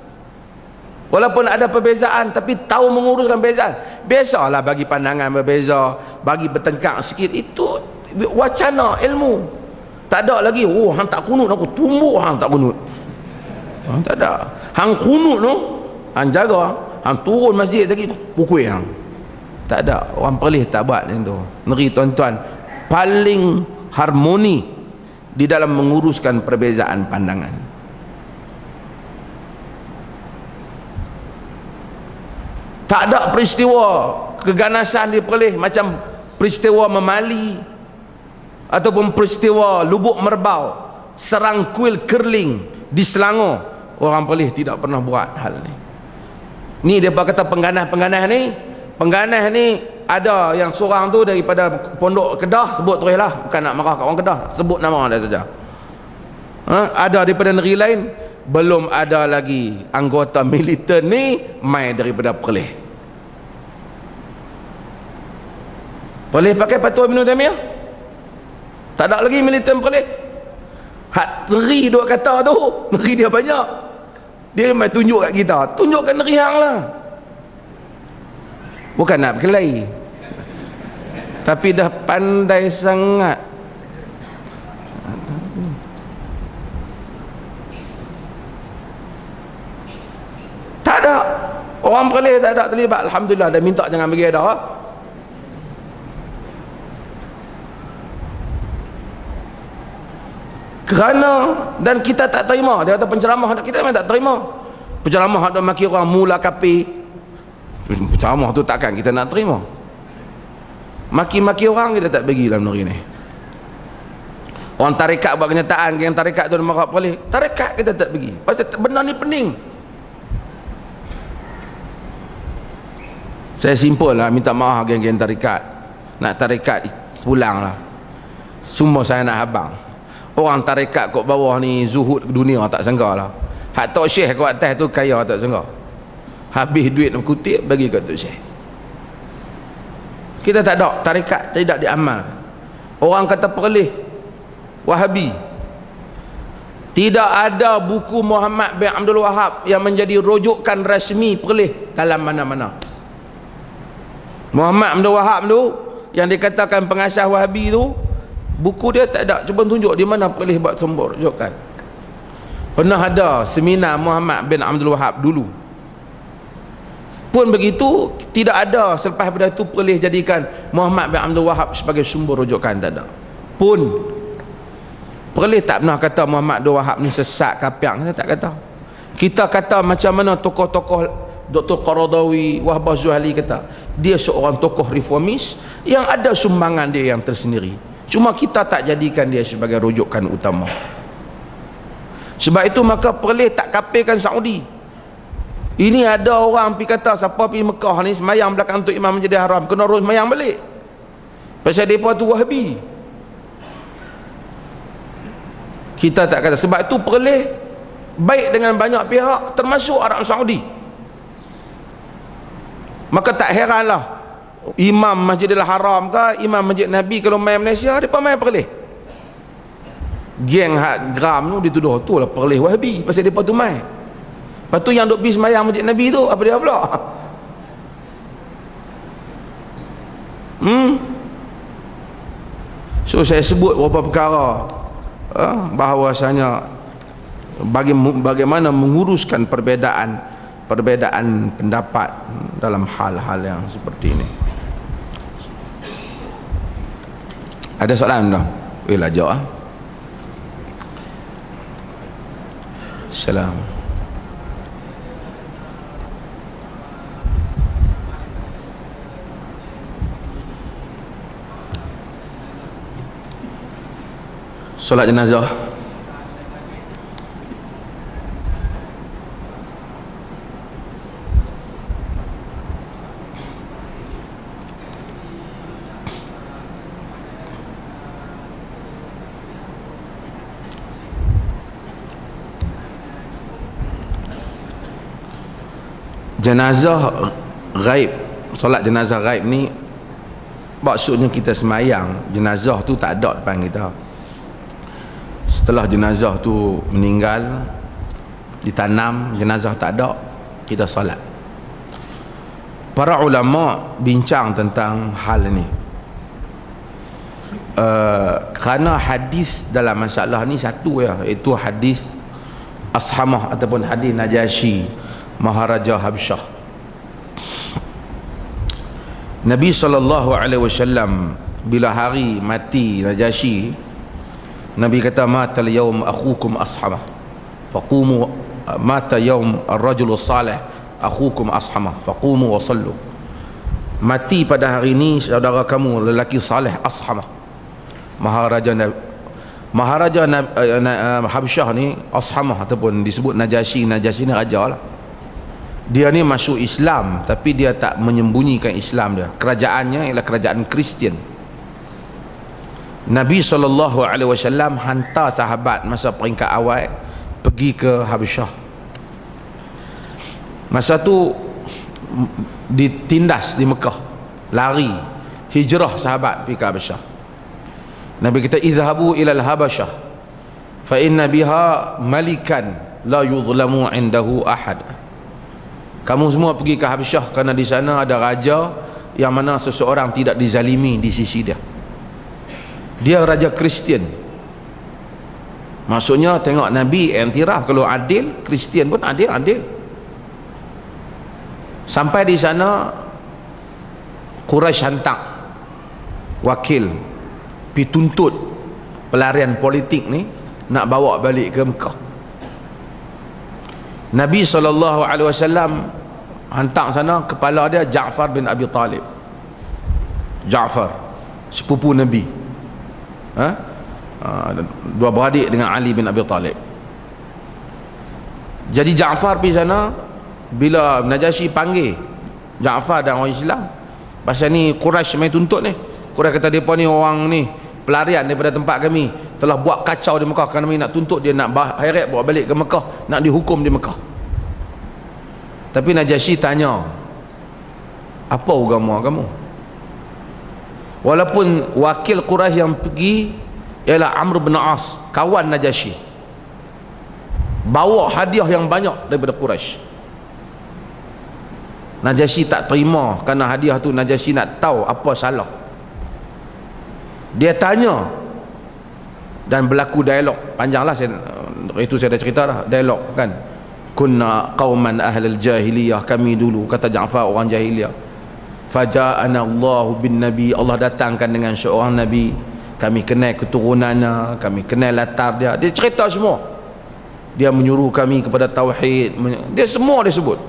walaupun ada perbezaan tapi tahu menguruskan perbezaan. Biasalah bagi pandangan berbeza, bagi bertengkar sikit, itu wacana ilmu. Tak ada lagi oh hang tak kunut aku tumbuk hang tak kunut. Tak ada. Hang kunut tu hang jaga, hang turun masjid lagi pukul hang. Tak ada. Orang perlih tak buat macam tu. Negeri tuan-tuan paling harmoni di dalam menguruskan perbezaan pandangan. Tak ada peristiwa keganasan di perlih macam peristiwa Memali ataupun peristiwa Lubuk Merbau, serang kuil Kerling di Selangor. Orang perlih tidak pernah buat hal ni. Ni dia kata pengganas-pengganas ni, pengganas ni ada yang seorang tu daripada Pondok Kedah, sebut terus lah, bukan nak marah kat orang Kedah, sebut nama dia saja. Ada daripada negeri lain, belum ada lagi anggota militan ni mai daripada perlih. Perlih pakai fatwa Ibn Taimiyah, tak ada lagi militan perlih. Hak negeri duk kata tu, negeri dia banyak, dia mai tunjuk kat kita, tunjuk kat negeri hang lah, bukan nak berkelahi, tapi dah pandai sangat. Tak ada orang perlih, tak ada terlibat. Alhamdulillah, dah minta jangan bagi dah. Kerana dan kita tak terima. Dia kata penceramah kita memang tak terima. Penceramah ada maki orang mula kapi, penceramah tu takkan kita nak terima. Maki-maki orang kita tak bagi dalam negeri ni. Orang tarekat buat kenyataan, yang tarekat tu marah perlih, tarekat kita tak bagi. Pasal benda ni pening. Saya simpul lah minta maaf geng-geng tarekat. Nak tarekat pulang lah. Semua saya nak habang. Orang tarekat kat bawah ni zuhud dunia tak sangka lah. Hak Tok Syekh kat atas tu kaya tak sangka. Habis duit nak kutip bagi kat Tok Syekh. Kita tak ada, tarekat tidak diamal. Orang kata perlih Wahabi, Tidak ada buku Muhammad bin Abdul Wahab yang menjadi rujukan rasmi Perlis dalam mana-mana. Muhammad Abdul Wahab tu yang dikatakan pengasas Wahabi tu, buku dia tak ada. Cuba tunjuk di mana Perlis buat sumber rujukan. Pernah ada seminar Muhammad bin Abdul Wahab dulu. Pun begitu, tidak ada selepas pada itu Perlis jadikan Muhammad bin Abdul Wahab sebagai sumber rujukan, tak ada. Pun Perlis tak pernah kata Muhammad Abdul Wahab ni sesat, kafir. Kita tak kata. Kita kata macam mana tokoh-tokoh Dr. Qaradawi, Wahbah Zuhali kata, dia seorang tokoh reformis yang ada sumbangan dia yang tersendiri. Cuma kita tak jadikan dia sebagai rujukan utama. Sebab itu maka Perlis tak kafirkan Saudi. Ini ada orang pergi kata siapa pergi Mekah ni semayang belakang untuk Imam Masjidil Haram kena urus semayang balik. Pasal mereka tu Wahabi. Kita tak kata. Sebab itu Perlis baik dengan banyak pihak termasuk Arab Saudi. Maka tak heranlah Imam Masjidil Haram ke Imam Masjid Nabi kalau main Malaysia mereka main Perlis. Geng hak gram tu dituduh tu lah Perlis Wahabi pasal mereka tu main. Lepas tu yang duk pergi semayang Masjid Nabi tu apa dia pula? So saya sebut beberapa perkara bahawasanya bagaimana menguruskan perbezaan pendapat dalam hal-hal yang seperti ini. Ada soalan tak? Lah jawab. Salam. Solat jenazah. Jenazah gaib, solat jenazah gaib ni maksudnya kita semayang jenazah tu tak ada depan kita. Setelah jenazah tu meninggal, ditanam, jenazah tak ada, kita solat. Para ulama bincang tentang hal ini. Kerana hadis dalam masalah ni satu ya, iaitu hadis Ashamah ataupun hadis Najashi, Maharaja Habsyah. Nabi SAW bila hari mati Najashi, Nabi kata matal yaum akhukum Ashamah faqumu, mata yaum ar-rajul salih akhukum Ashamah faqumu wa sallu. Mati pada hari ini saudara kamu lelaki saleh Ashamah. Maharaja Habsyah ni Ashamah ataupun disebut Najashi. Najashi ni raja lah. Dia ni masuk Islam tapi dia tak menyembunyikan Islam dia. Kerajaannya ialah kerajaan Kristian. Nabi SAW hantar sahabat masa peringkat awal pergi ke Habsyah. Masa tu ditindas di Mekah, lari, hijrah sahabat pergi ke Habsyah. Nabi kata izhabu ilal Habasyah fa inna biha malikan la yuzlamu indahu ahad. Kamu semua pergi ke Habsyah kerana di sana ada raja yang mana seseorang tidak dizalimi di sisi dia. Dia raja Kristian. Maksudnya tengok Nabi iktiraf kalau adil, Kristian pun adil. Sampai di sana Quraisy hantar wakil pergi tuntut pelarian politik ni, nak bawa balik ke Mekah. Nabi SAW hantar sana, kepala dia Ja'far bin Abi Talib. Ja'far sepupu Nabi, dua beradik dengan Ali bin Abi Talib. Jadi Ja'far pergi sana. Bila Najashi panggil Ja'far dan orang Islam, pasal ni Quraisy main tuntut ni. Quraisy kata depa ni orang ni pelarian daripada tempat kami, telah buat kacau di Mekah, kami nak tuntut dia, nak heret bawa balik ke Mekah, nak dihukum di Mekah. Tapi Najashi tanya, apa agama kamu? Walaupun wakil Quraisy yang pergi ialah Amr bin As, kawan Najashi. bawa hadiah yang banyak daripada Quraisy. Najasyi tak terima kerana hadiah tu. Najasyi nak tahu apa salah. Dia tanya dan berlaku dialog panjanglah. Itu saya dah cerita dah, dialog kan. Kunna qauman ahlal jahiliyah, kami dulu, kata Ja'far, orang jahiliyah. Faja'ana Allahu bin Nabi, Allah datangkan dengan seorang Nabi, kami kenal keturunannya, kami kenal latar dia. Dia cerita semua. Dia menyuruh kami kepada tauhid, dia semua dia sebut.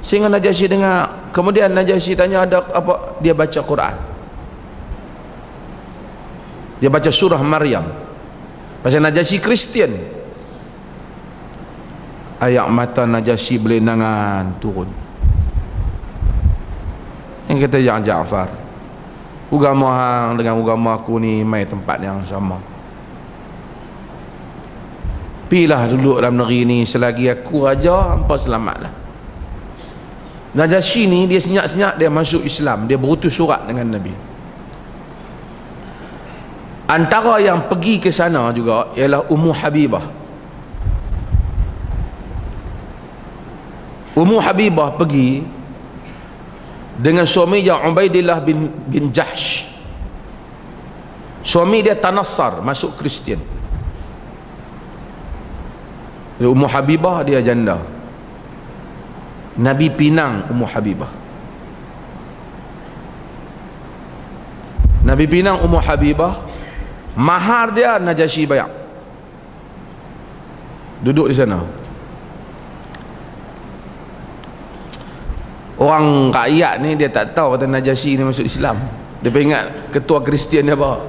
Sehingga Najasyi dengar. Kemudian Najasyi tanya ada apa? Dia baca Quran, dia baca surah Maryam. Pasal Najasyi Kristian. Ayat mata Najasyi berlinangan turun. Yang kata yang Ja'far, agama hang dengan agama aku ni mai tempat yang sama. Pilah duduk dalam negeri ni, selagi aku raja, hampa selamatlah. Najasyi ni dia senyap-senyap dia masuk Islam, dia berutus surat dengan Nabi. Antara yang pergi ke sana juga ialah Ummu Habibah. Ummu Habibah pergi dengan suaminya Ubaidillah bin Jahsh. Suami dia Tanassar, masuk Kristian. Ummu Habibah dia janda. Nabi pinang Ummu Habibah. Nabi pinang Ummu Habibah. Mahar dia Najasyi bayar. Duduk di sana. Orang rakyat ni dia tak tahu kata Najasyi ni masuk Islam. Dia ingat ketua Kristian dia bawa.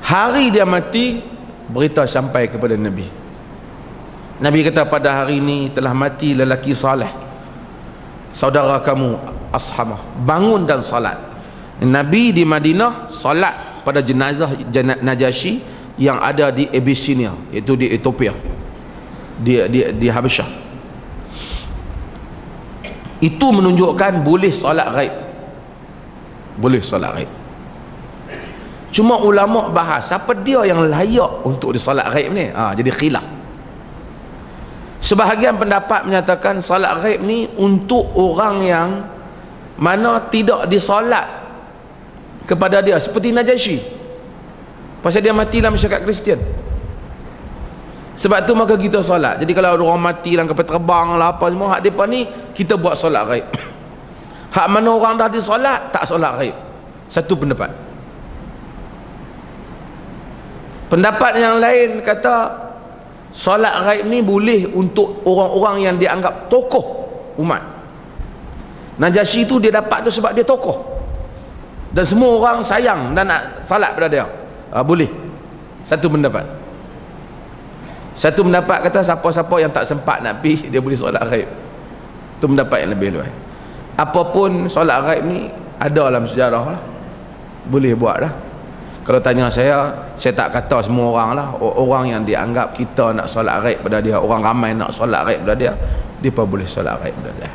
Hari dia mati, berita sampai kepada Nabi. Nabi kata, pada hari ini telah mati lelaki saleh, saudara kamu Ashamah, bangun dan salat. Nabi di Madinah salat pada jenazah Najasyi yang ada di Abyssinia, iaitu di Ethiopia, di Habasyah. Itu menunjukkan boleh solat ghaib. Boleh solat ghaib. Cuma ulama bahas siapa dia yang layak untuk disolat ghaib ni. Jadi khilaf. Sebahagian pendapat menyatakan solat ghaib ni untuk orang yang mana tidak disolat kepada dia, seperti Najasyi. Pasal dia mati dalam masyarakat Kristian. Sebab tu maka kita solat. Jadi kalau orang mati dalam kapal terbang lah apa semua, hak depa ni kita buat solat ghaib. Hak mana orang dah disolat, tak solat ghaib. Satu pendapat. Pendapat yang lain kata solat ghaib ni boleh untuk orang-orang yang dianggap tokoh umat. Najasyi tu dia dapat tu sebab dia tokoh, dan semua orang sayang dan nak salat pada dia. Boleh. Satu pendapat. Satu pendapat kata siapa-siapa yang tak sempat nak pergi, dia boleh solat ghaib. Itu pendapat yang lebih luas. Apapun solat ghaib ni ada dalam sejarah lah. Boleh buat lah. Kalau tanya saya tak kata semua orang lah. Orang yang dianggap kita nak solat ghaib pada dia, orang ramai nak solat ghaib pada dia, dia pun boleh solat ghaib pada dia.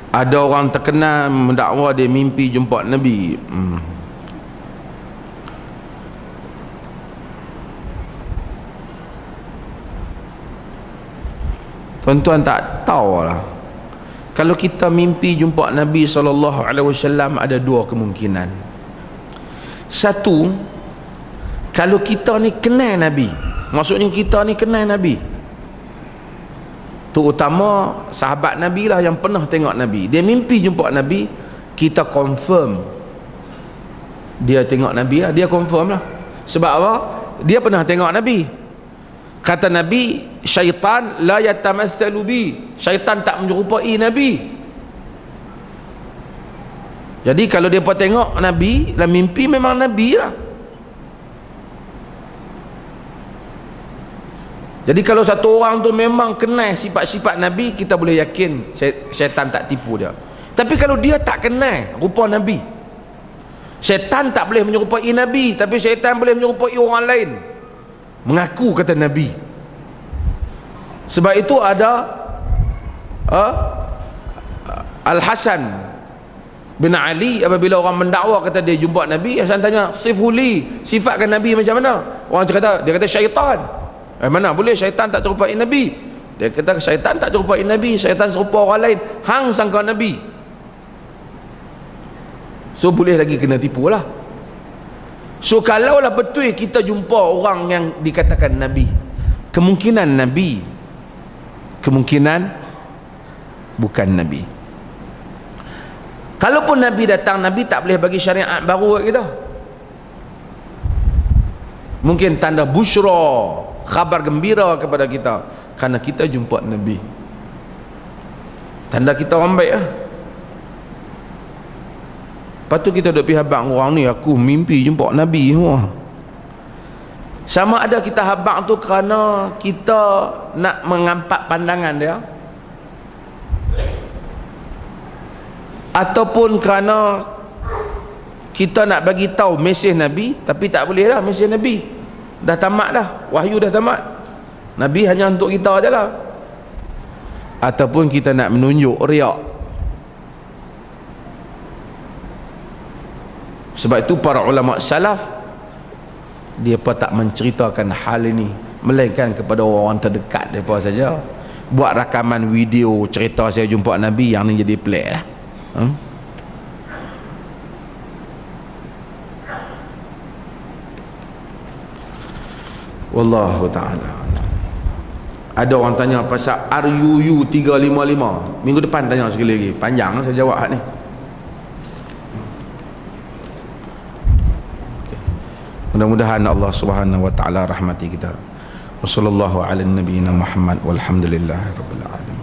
Ada orang terkenal mendakwa dia mimpi jumpa Nabi. Tuan-tuan tak tahulah. Kalau kita mimpi jumpa Nabi SAW, ada dua kemungkinan. Satu, kalau kita ni kenal Nabi, maksudnya kita ni kenal Nabi, terutama sahabat Nabi lah yang pernah tengok Nabi, dia mimpi jumpa Nabi, kita confirm dia tengok Nabi lah, dia confirm lah. Sebab apa? Dia pernah tengok Nabi. Kata Nabi, syaitan la yatamatsalu bi, syaitan tak menyerupai Nabi. Jadi kalau dia pun tengok Nabi dalam mimpi, memang Nabi lah. Jadi kalau satu orang tu memang kenal sifat-sifat Nabi, kita boleh yakin syaitan tak tipu dia. Tapi kalau dia tak kenal rupa Nabi, syaitan tak boleh menyerupai Nabi, tapi syaitan boleh menyerupai orang lain, mengaku kata Nabi. Sebab itu ada Al-Hasan bin Ali, apabila orang mendakwa kata dia jumpa Nabi, Hasan tanya, sifuli, sifatkan Nabi macam mana? Orang kata, dia kata syaitan. Mana boleh syaitan tak serupai Nabi? Dia kata syaitan tak serupai Nabi, syaitan serupa orang lain, hang sangka Nabi. So boleh lagi kena tipu lah. So kalaulah betul kita jumpa orang yang dikatakan Nabi, kemungkinan Nabi, kemungkinan bukan Nabi. Kalaupun Nabi datang, Nabi tak boleh bagi syariat baru kat kita. Mungkin tanda busyra, khabar gembira kepada kita, kerana kita jumpa Nabi. Tanda kita orang baik lah. Lepas tu kita duk pergi habaq orang ni, aku mimpi jumpa Nabi semua. Sama ada kita habaq tu kerana kita nak mengampak pandangan dia, ataupun kerana kita nak bagi tahu mesej Nabi, tapi tak boleh lah, mesej Nabi dah tamat dah, wahyu dah tamat, Nabi hanya untuk kita je lah. Ataupun kita nak menunjuk riak. Sebab itu para ulama salaf, dia pun tak menceritakan hal ini, melainkan kepada orang terdekat mereka saja. Buat rakaman video cerita saya jumpa Nabi, yang ni jadi pelik lah. Wallahu ta'ala. Ada orang tanya pasal RUU 355. Minggu depan tanya sekali lagi, panjang saya jawab hak ni. Mudah-mudahan Allah Subhanahu wa taala rahmati kita. Wassallallahu ala nabiyyina Muhammad walhamdulillahirabbil alamin.